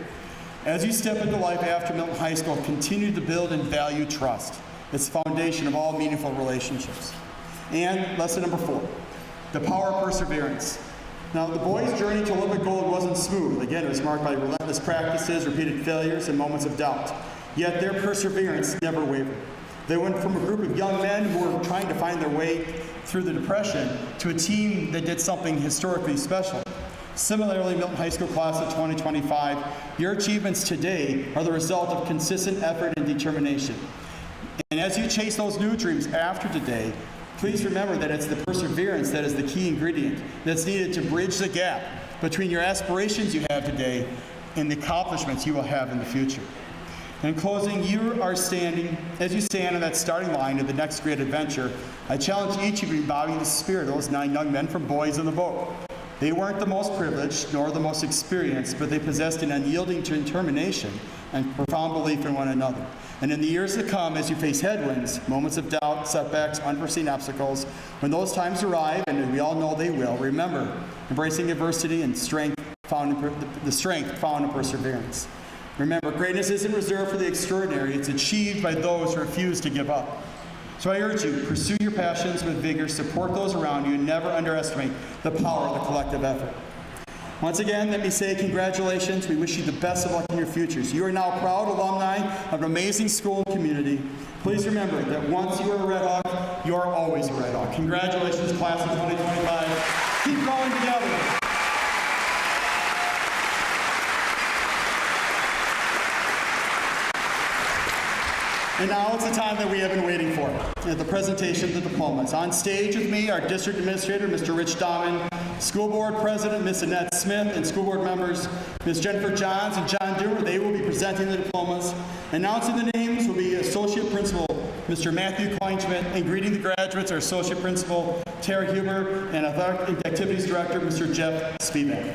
As you step into life after Milton High School, continue to build and value trust. It's the foundation of all meaningful relationships. And lesson number 4, the power of perseverance. Now, the boys' journey to Olympic gold wasn't smooth. Again, it was marked by relentless practices, repeated failures, and moments of doubt. Yet their perseverance never wavered. They went from a group of young men who were trying to find their way through the Depression to a team that did something historically special. Similarly, Milton High School class of 2025, your achievements today are the result of consistent effort and determination. And as you chase those new dreams after today, please remember that it's the perseverance that is the key ingredient that's needed to bridge the gap between your aspirations you have today and the accomplishments you will have in the future. In closing, as you stand on that starting line of the next great adventure, I challenge each of you to embody the spirit of those 9 young men from Boys in the Boat. They weren't the most privileged nor the most experienced, but they possessed an unyielding determination and profound belief in one another. And in the years to come, as you face headwinds, moments of doubt, setbacks, unforeseen obstacles, when those times arrive, and we all know they will, remember embracing adversity and the strength found in perseverance. Remember, greatness isn't reserved for the extraordinary. It's achieved by those who refuse to give up. So I urge you, pursue your passions with vigor, support those around you, and never underestimate the power of the collective effort. Once again, let me say congratulations. We wish you the best of luck in your futures. You are now proud alumni of an amazing school and community. Please remember that once you are a Red Hawk, you are always a Red Hawk. Congratulations, class of 2025. Keep growing together. And now it's the time that we have been waiting for, the presentation of the diplomas. On stage with me, our District Administrator, Mr. Rich Dahman, School Board President, Ms. Annette Smith, and School Board members, Ms. Jennifer Johns and John Dewar. They will be presenting the diplomas. Announcing the names will be Associate Principal, Mr. Matthew Kleinschmidt, and greeting the graduates are Associate Principal Tara Huber and Athletic Activities Director, Mr. Jeff Spivak.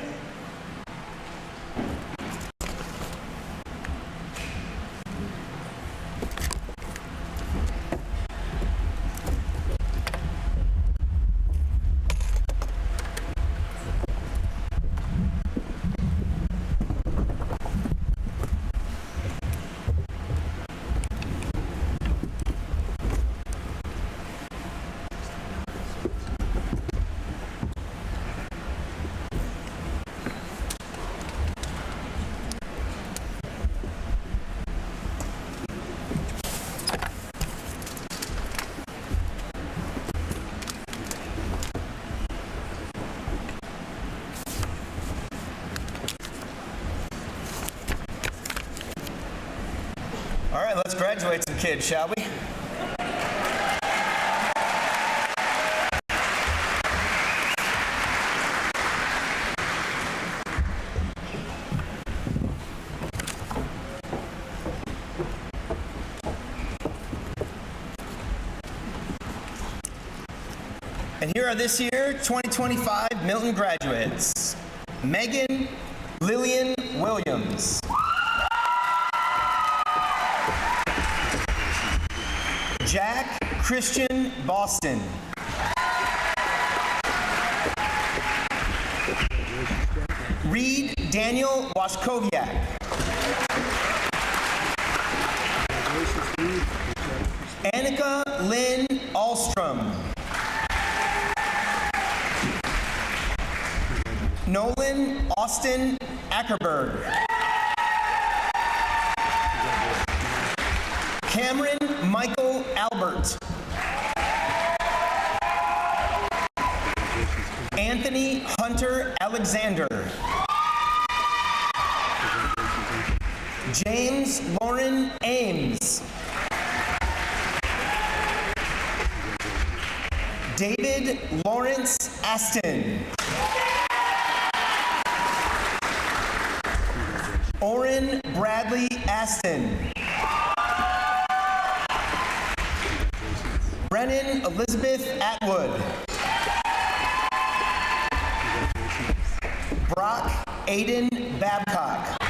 All right, let's graduate some kids, shall we? And here are this year 2025 Milton graduates. Megan Lillian Williams. Jack Christian Boston. Reed Daniel Washkowiak. Annika Lynn Alstrom. Nolan Austin Ackerberg. Cameron Michael Albert. Anthony Hunter Alexander. James Lauren Ames. David Lawrence Aston. Oren Bradley Aston. Brennan Elizabeth Atwood. Brock Aiden Babcock.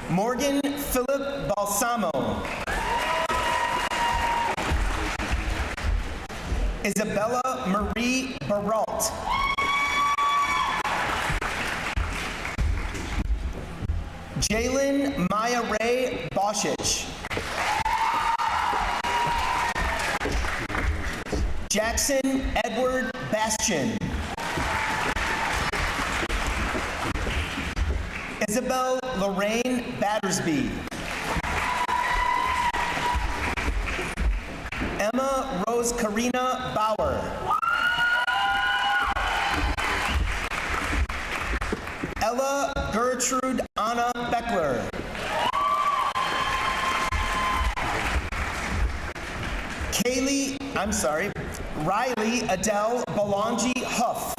Morgan Philip Balsamo. Isabella Marie Baralt. Jalen Maya Ray Boschich. Jackson Edward Bastian. Isabel Lorraine Battersby. Emma Rose Karina Bauer. Ella Gertrude Anna Beckler. Riley Adele Belangi Huff.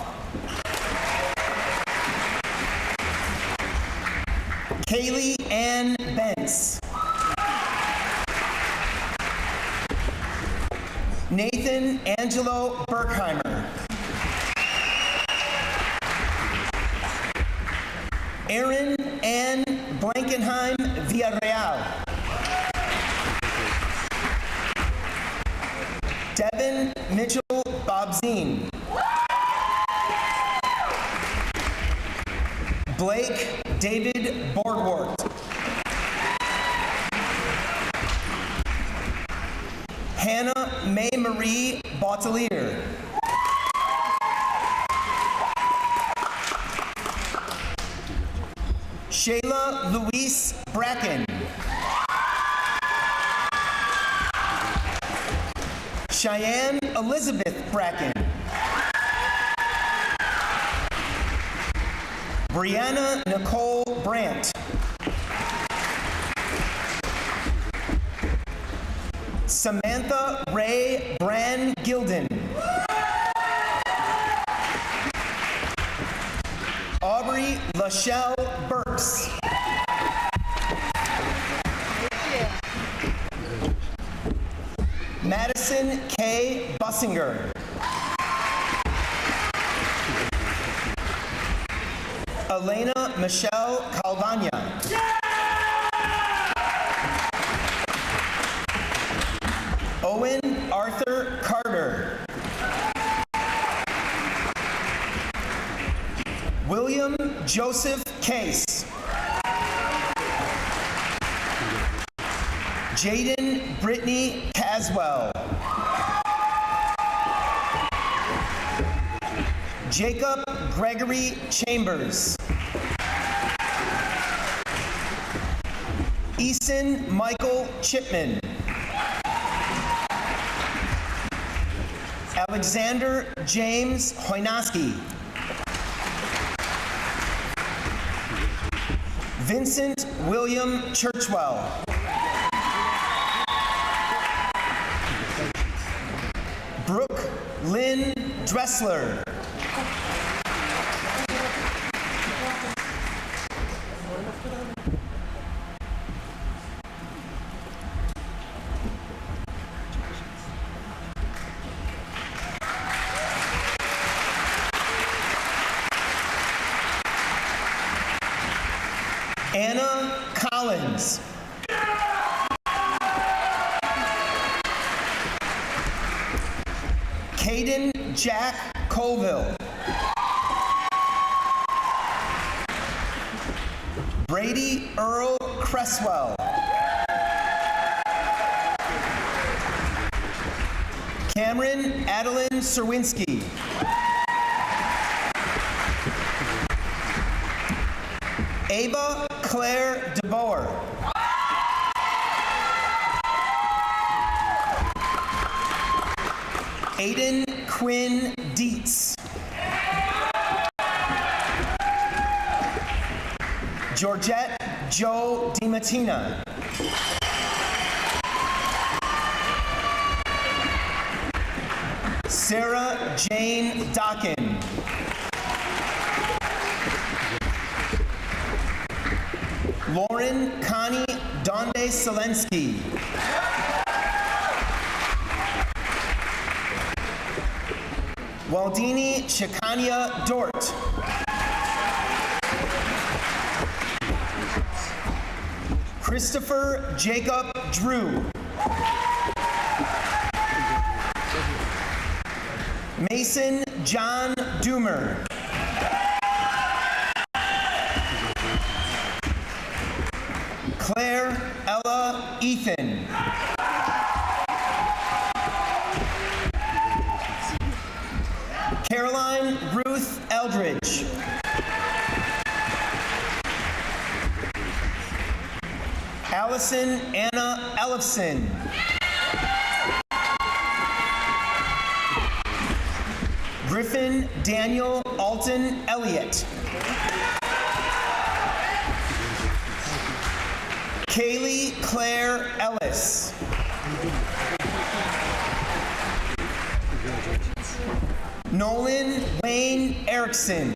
Kaylee Ann Bentz. Nathan Angelo Berkheimer. Erin Ann Blankenheim Villarreal. Devin Mitchell Bobzine. Blake David Borgwart. Hannah May Marie Bautelier. Shayla Louise Bracken. Cheyenne Elizabeth Bracken. Brianna Nicole Brandt. Samantha Ray Bran Gilden. Aubrey Lachelle Burks. Madison K. Bussinger. Elena Michelle Calvania. Owen Arthur Carter. William Joseph Case. Jaden Brittany Caswell. Jacob Gregory Chambers. Eason Michael Chipman. Alexander James Hoynoski. Vincent William Churchwell. Brooke Lynn Dressler. Anna Collins. Caden Jack Colville. Brady Earl Cresswell. Cameron Adeline Serwinski. Ava Claire DeBoer. Aiden Quinn Dietz. Georgette Joe DiMattina. Sarah Jane Dockin. Lauren Connie Donde Selensky. Waldini Shikania Dort. Christopher Jacob Drew. Mason John Doomer. Claire Ella Ethan. Caroline Ruth Eldridge. Allison Anna Ellefson. Griffin Daniel Alton Elliott. Kaylee Claire Ellis. Nolan Wayne Erickson.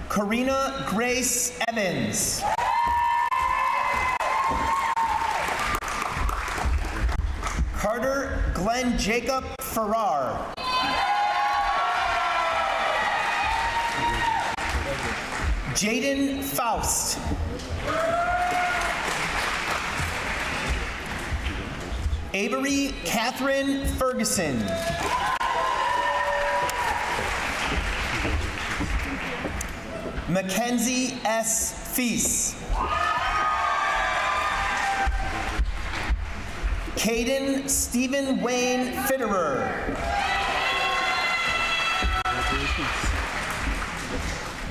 Karina Grace Evans. Carter Glenn Jacob Farrar. Jaden Faust. Avery Catherine Ferguson. Mackenzie S. Feast. Caden Stephen Wayne Fitterer.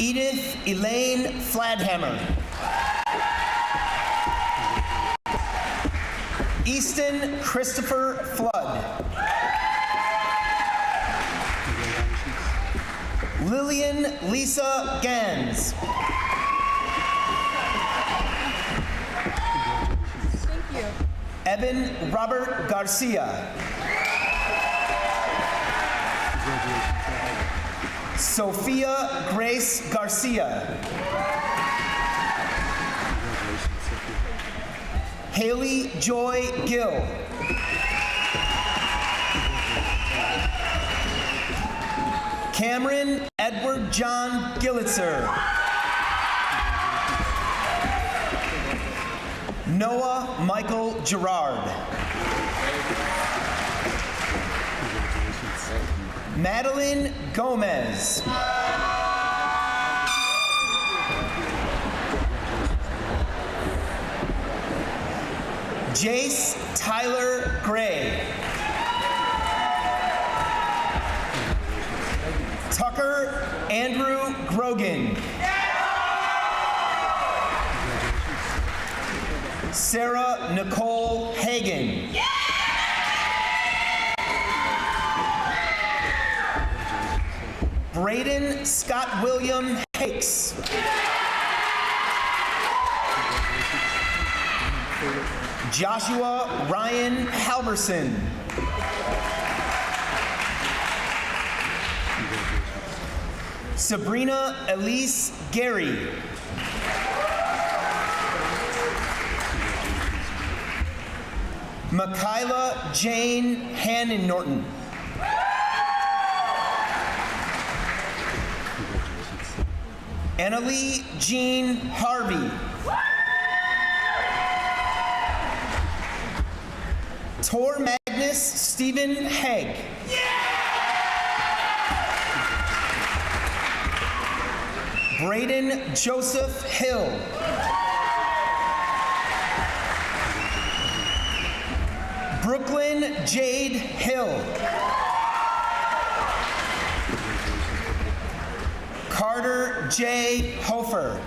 Edith Elaine Fladhammer. Easton Christopher Flood. Lillian Lisa Gans. Thank you. Evan Robert Garcia. Sophia Grace Garcia. Haley Joy Gill. Cameron Edward John Gillitzer. Noah Michael Gerard. Madeline Gomez. Jace Tyler Gray. Tucker Andrew Grogan. Sarah Nicole Hagan. Braden Scott William Hakes. Joshua Ryan Halverson. Sabrina Elise Gary. Makayla Jane Hannon Norton. Annalie Jean Harvey. Tor Magnus Stephen Haig. Braden Joseph Hill. Brooklyn Jade Hill. Carter J. Hofer.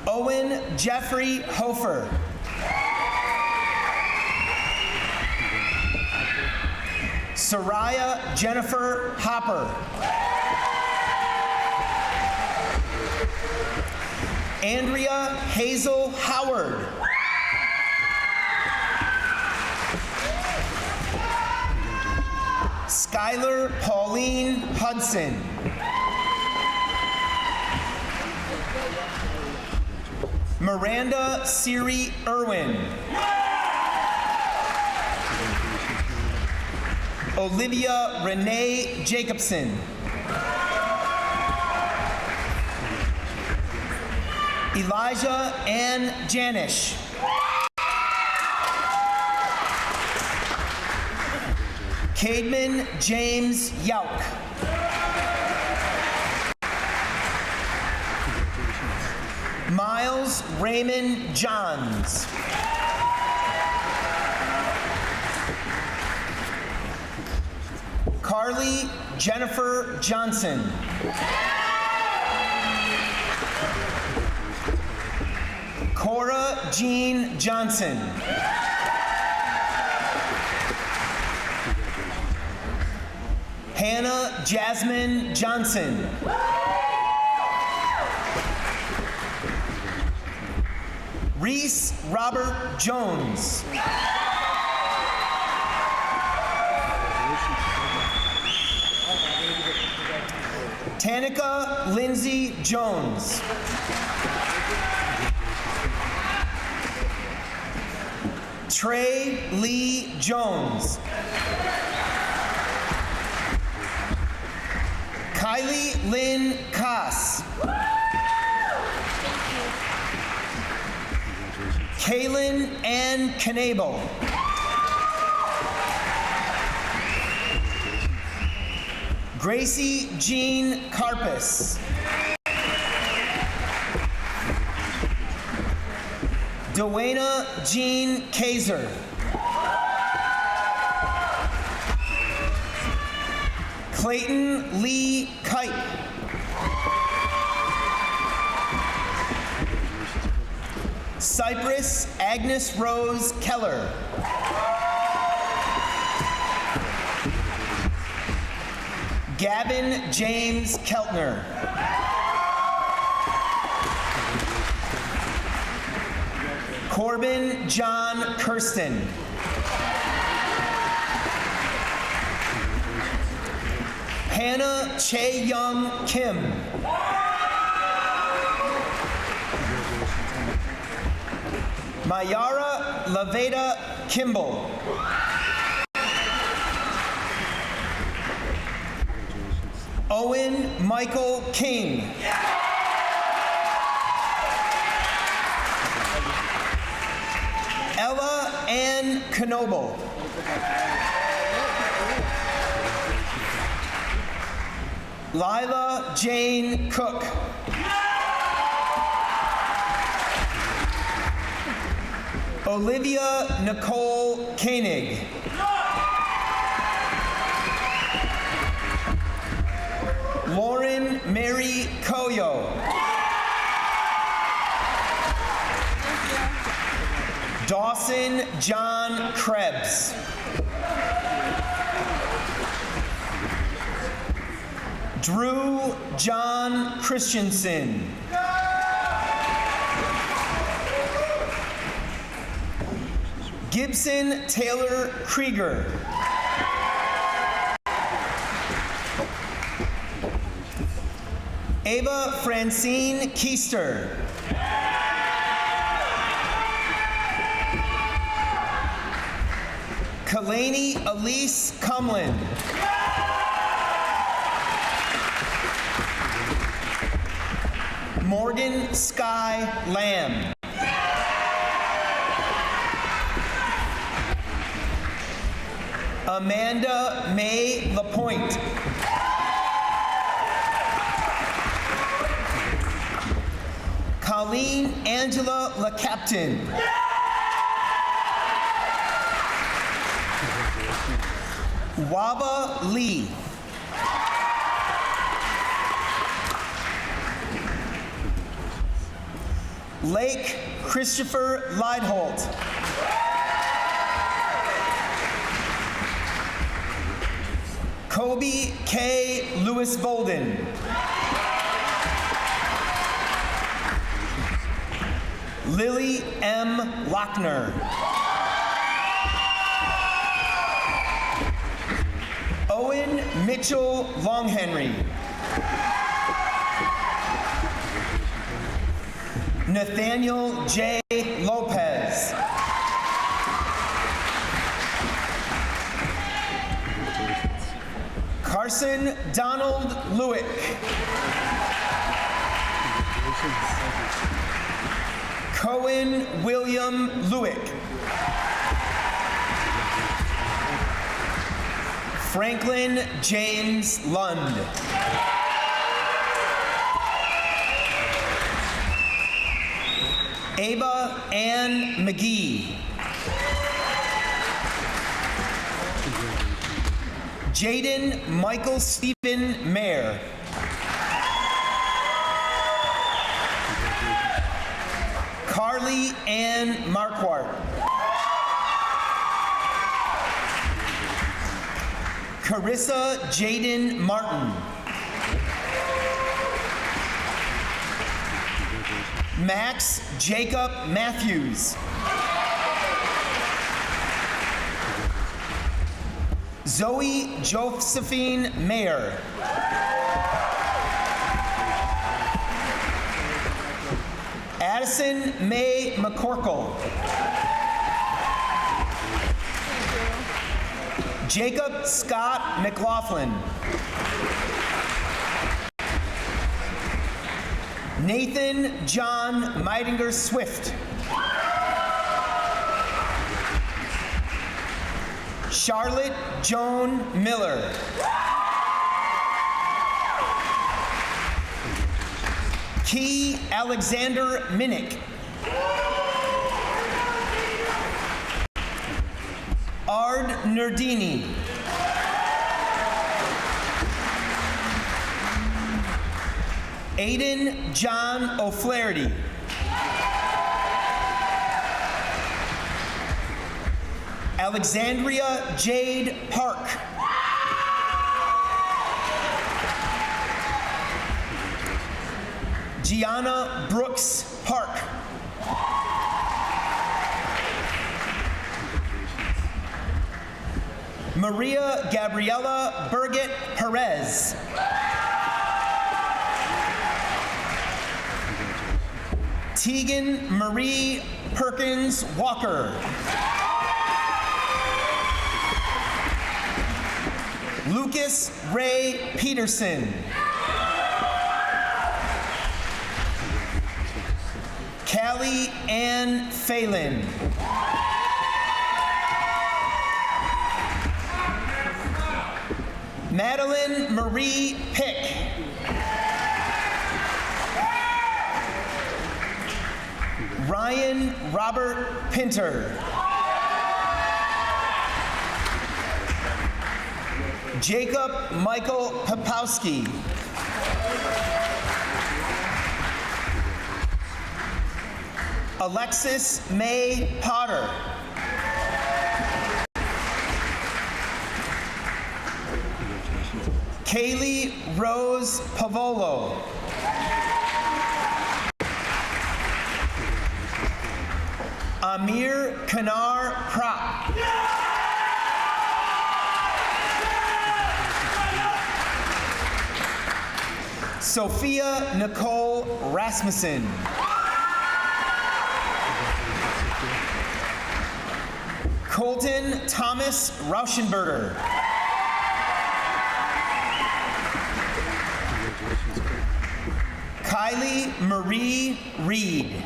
Owen Jeffrey Hofer. Soraya Jennifer Hopper. Andrea Hazel Howard. Skylar Pauline Hudson. Miranda Siri Irwin. Olivia Renee Jacobson. Elijah Ann Janish. Cademan James Yauk. Miles Raymond Johns. Carly Jennifer Johnson. Cora Jean Johnson. Hannah Jasmine Johnson. Reese Robert Jones. Tanika Lindsay Jones. Trey Lee Jones. Kylie Lynn Koss. Kaylin Ann Knabel. Gracie Jean Carpus. Dwayna Jean Kaiser. Clayton Lee Kite. Cypress Agnes Rose Keller. Gavin James Keltner. Corbin John Kirsten. Hannah Che Young Kim. Mayara Laveda Kimball. Owen Michael King. Ella Ann Knoble. Lila Jane Cook. Olivia Nicole Koenig. Lauren Mary Koyo. Dawson John Krebs. Drew John Christensen. Gibson Taylor Krieger. Ava Francine Keister. Kalani Elise Cumlin. Morgan Sky Lamb. Amanda May Lapointe. Colleen Angela LaCaptain. Waba Lee. Lake Christopher Leidholt. Kobe K. Lewis Bolden. Lily M. Lochner. Owen Mitchell Longhenry. Nathaniel J. Lopez. Carson Donald Lewick. Cohen William Lewick. Franklin James Lund. Ava Ann McGee. Jaden Michael Stephen Mayer. Carly Ann Marquardt. Carissa Jaden Martin. Max Jacob Matthews. Zoe Josephine Mayer. Addison May McCorkle. Jacob Scott McLaughlin. Nathan John Meidinger Swift. Charlotte Joan Miller. Key Alexander Minnick. Ard Nerdini. Aiden John O'Flaherty. Alexandria Jade Park. Gianna Brooks Park. Maria Gabriela Burgett Perez. Tegan Marie Perkins Walker. Lucas Ray Peterson. Callie Ann Phelan. Madeline Marie Pick. Ryan Robert Pinter. Jacob Michael Popowski. Alexis May Potter. Kaylee Rose Pavolo. Amir Kanar Prop. Sophia Nicole Rasmussen. Colton Thomas Rauschenberger. Kylie Marie Reed.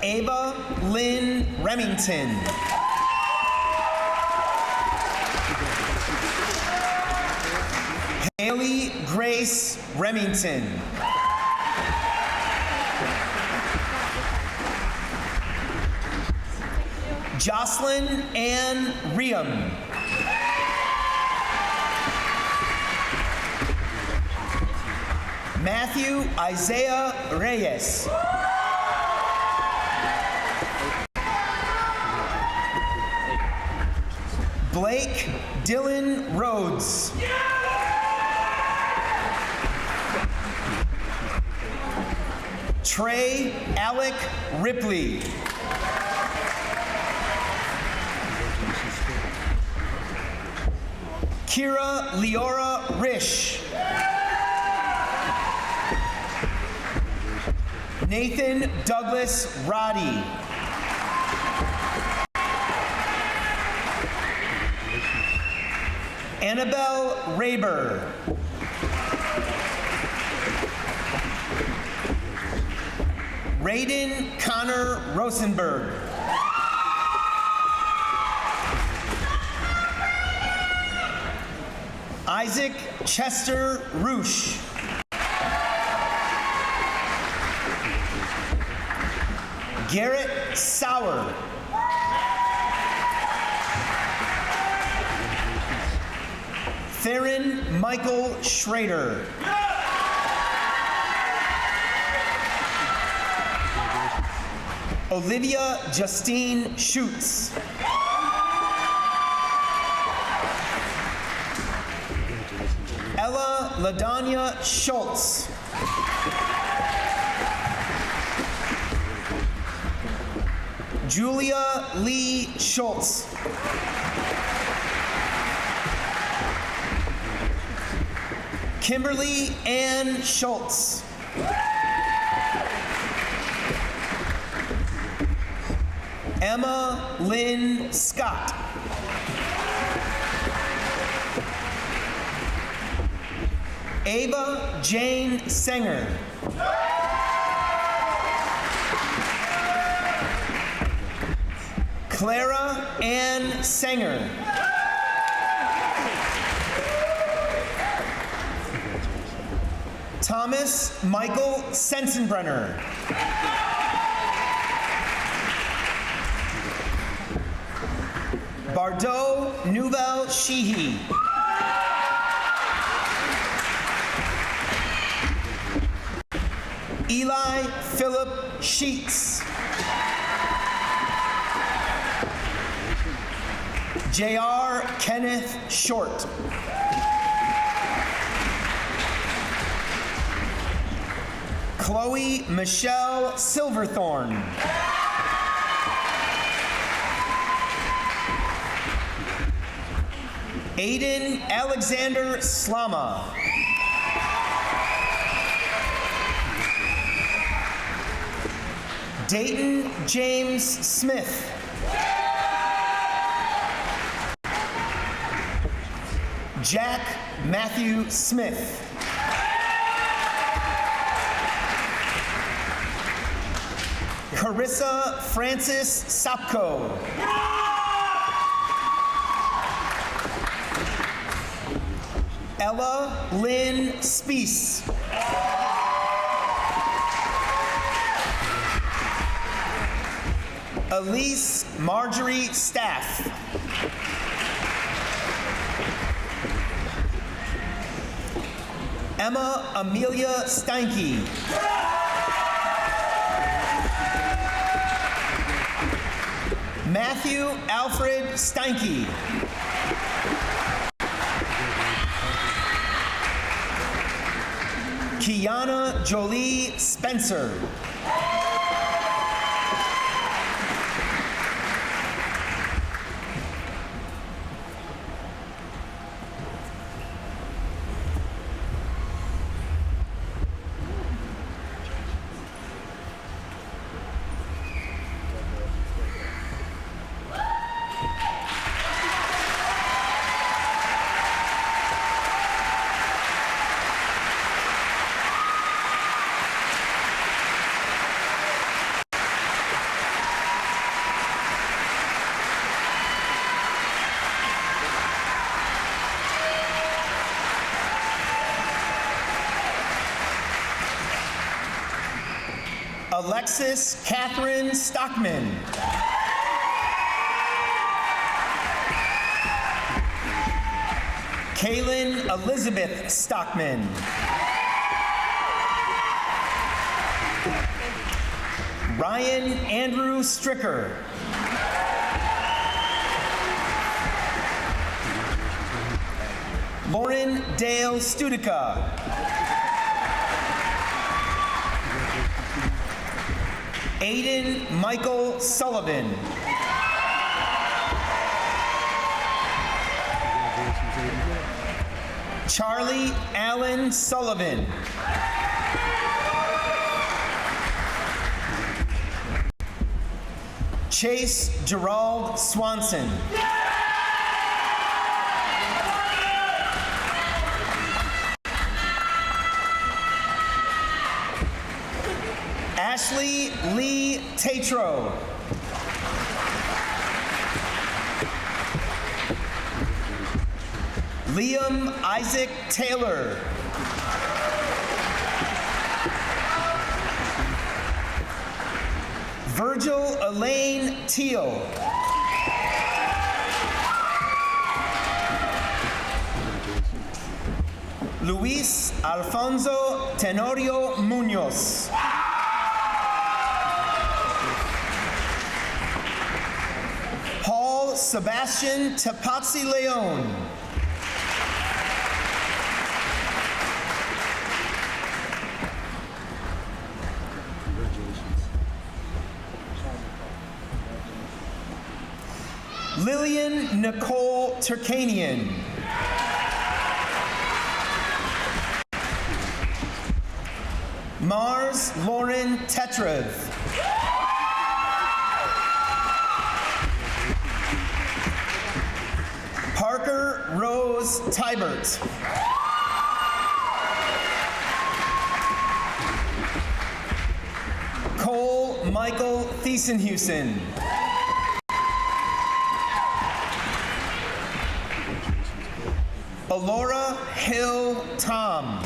Ava Lynn Remington. Haley Grace Remington. Jocelyn Ann Riem. Matthew Isaiah Reyes. Blake Dylan Rhodes. Trey Alec Ripley. Kira Leora Rish. Nathan Douglas Roddy. Annabelle Raber. Raiden Connor Rosenberg. Isaac Chester Roosh. Garrett Sauer. Theron Michael Schrader. Olivia Justine Schutz. Ella LaDanya Schultz. Julia Lee Schultz. Kimberly Ann Schultz. Emma Lynn Scott. Ava Jane Sanger. Clara Ann Sanger. Thomas Michael Sensenbrenner. Bardot Nouvel Sheehy. Eli Philip Sheets. J.R. Kenneth Short. Chloe Michelle Silverthorne. Aiden Alexander Slama. Dayton James Smith. Jack Matthew Smith. Carissa Francis Sopko. Ella Lynn Spees. Elise Marjorie Staff. Emma Amelia Steinke. Matthew Alfred Steinke. Kiana Jolie Spencer. Alexis Catherine Stockman. Kaylin Elizabeth Stockman. Ryan Andrew Stricker. Lauren Dale Studica. Aiden Michael Sullivan. Charlie Allen Sullivan. Chase Gerald Swanson. Ashley Lee Tatro. Liam Isaac Taylor. Virgil Elaine Teal. Luis Alfonso Tenorio Munoz. Paul Sebastian Tapazzi Leon. Lillian Nicole Turkanian. Mars Lauren Tetrev. Parker Rose Tybert. Cole Michael Thiesenhusen. Alora Hill Tom.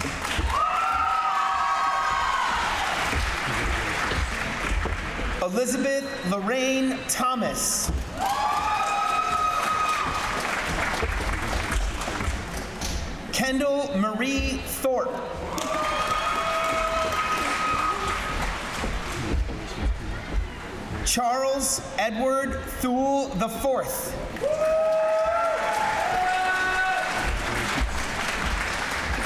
Elizabeth Lorraine Thomas. Kendall Marie Thorpe. Charles Edward Thule IV.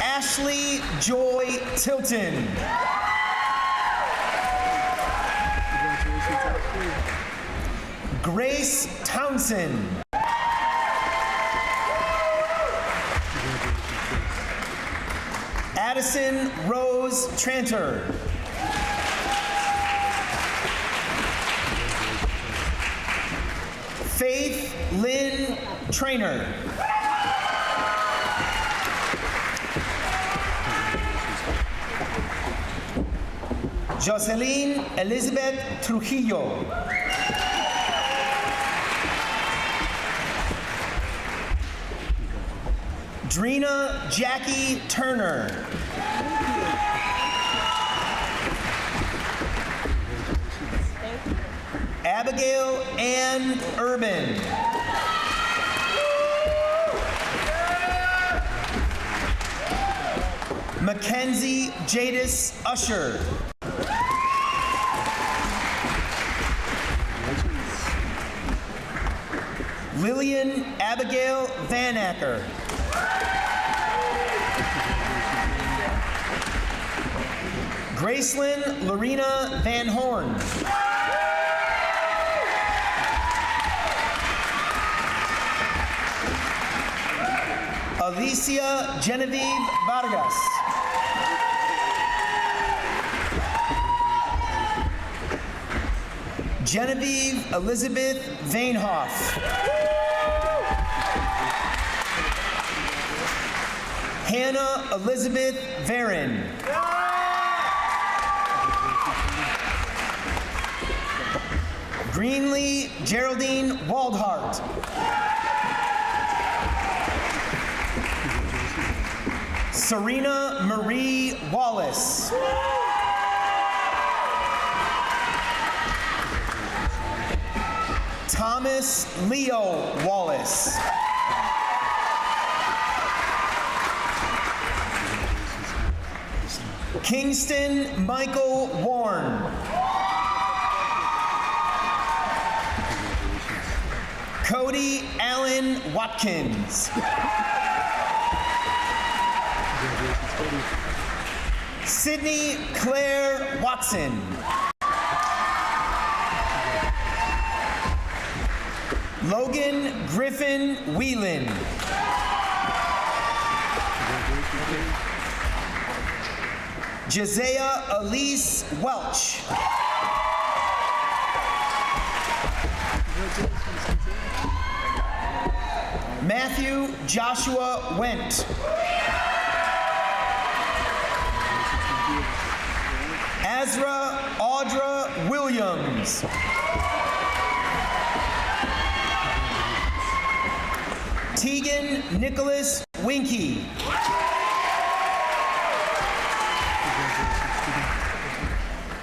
Ashley Joy Tilton. Grace Townsend. Addison Rose Tranter. Faith Lynn Trainer. Jocelyn Elizabeth Trujillo. Drina Jackie Turner. Abigail Ann Urban. Mackenzie Jadis Usher. Lillian Abigail Van Acker. Gracelyn Lorena Van Horn. Alicia Genevieve Vargas. Genevieve Elizabeth Vainhoff. Hannah Elizabeth Varon. Greenlee Geraldine Waldhart. Serena Marie Wallace. Thomas Leo Wallace. Kingston Michael Warren. Cody Allen Watkins. Sydney Claire Watson. Logan Griffin Whelan. Jazea Elise Welch. Matthew Joshua Wendt. Azra Audra Williams. Tegan Nicholas Winky.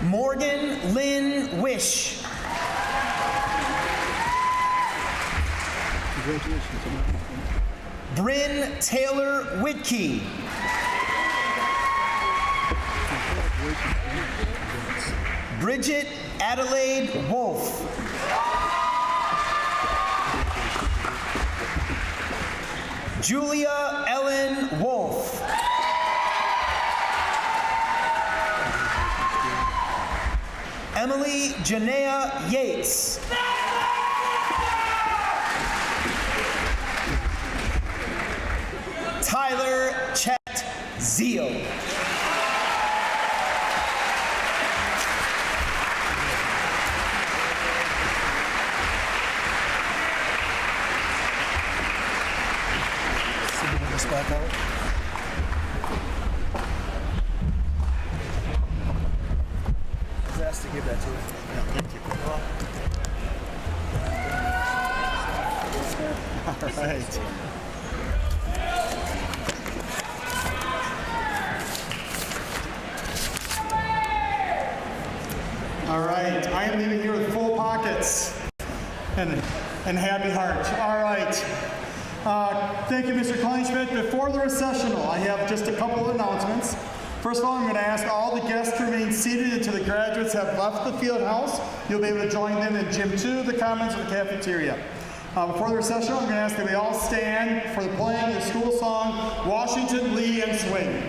Morgan Lynn Wish. Bryn Taylor Whitkey. Bridget Adelaide Wolf. Julia Ellen Wolf. Emily Janea Yates. Tyler Chet Zeal. This back out. I was asked to give that to you. Yeah, thank you. All right. All right, I am leaving here with full pockets and happy heart. All right. Thank you, Mr. Kleinschmidt. Before the recessional, I have just a couple of announcements. First of all, I'm going to ask all the guests to remain seated until the graduates have left the field house. You'll be able to join them in Gym 2, the Commons, or the cafeteria. Before the recessional, I'm going to ask that we all stand for the playing of the school song, Washington, Lee, and Swing.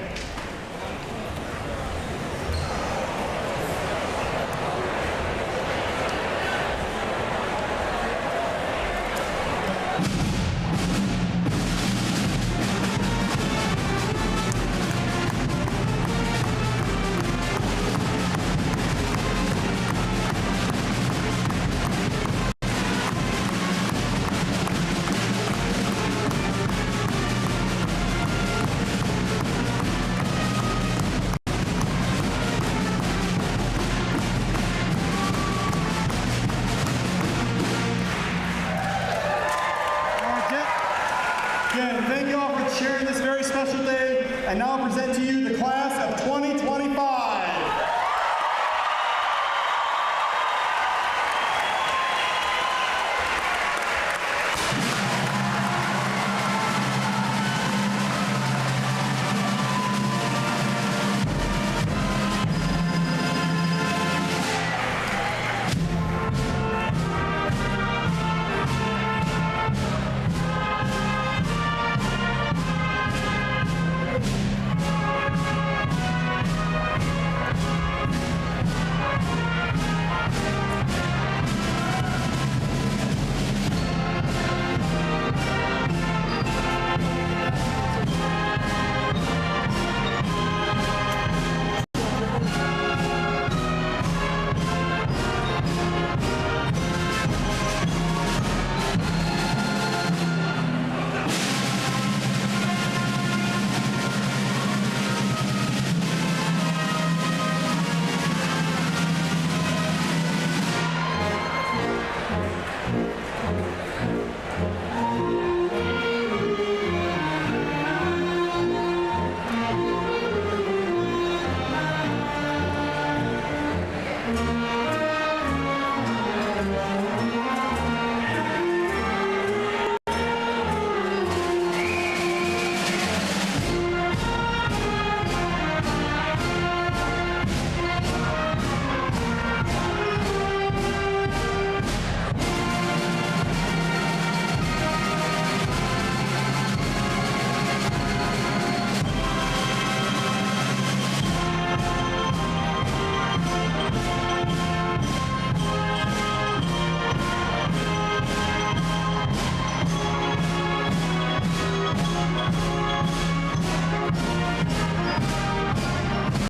Again, thank you all for sharing this very special day. I now present to you the class of 2025.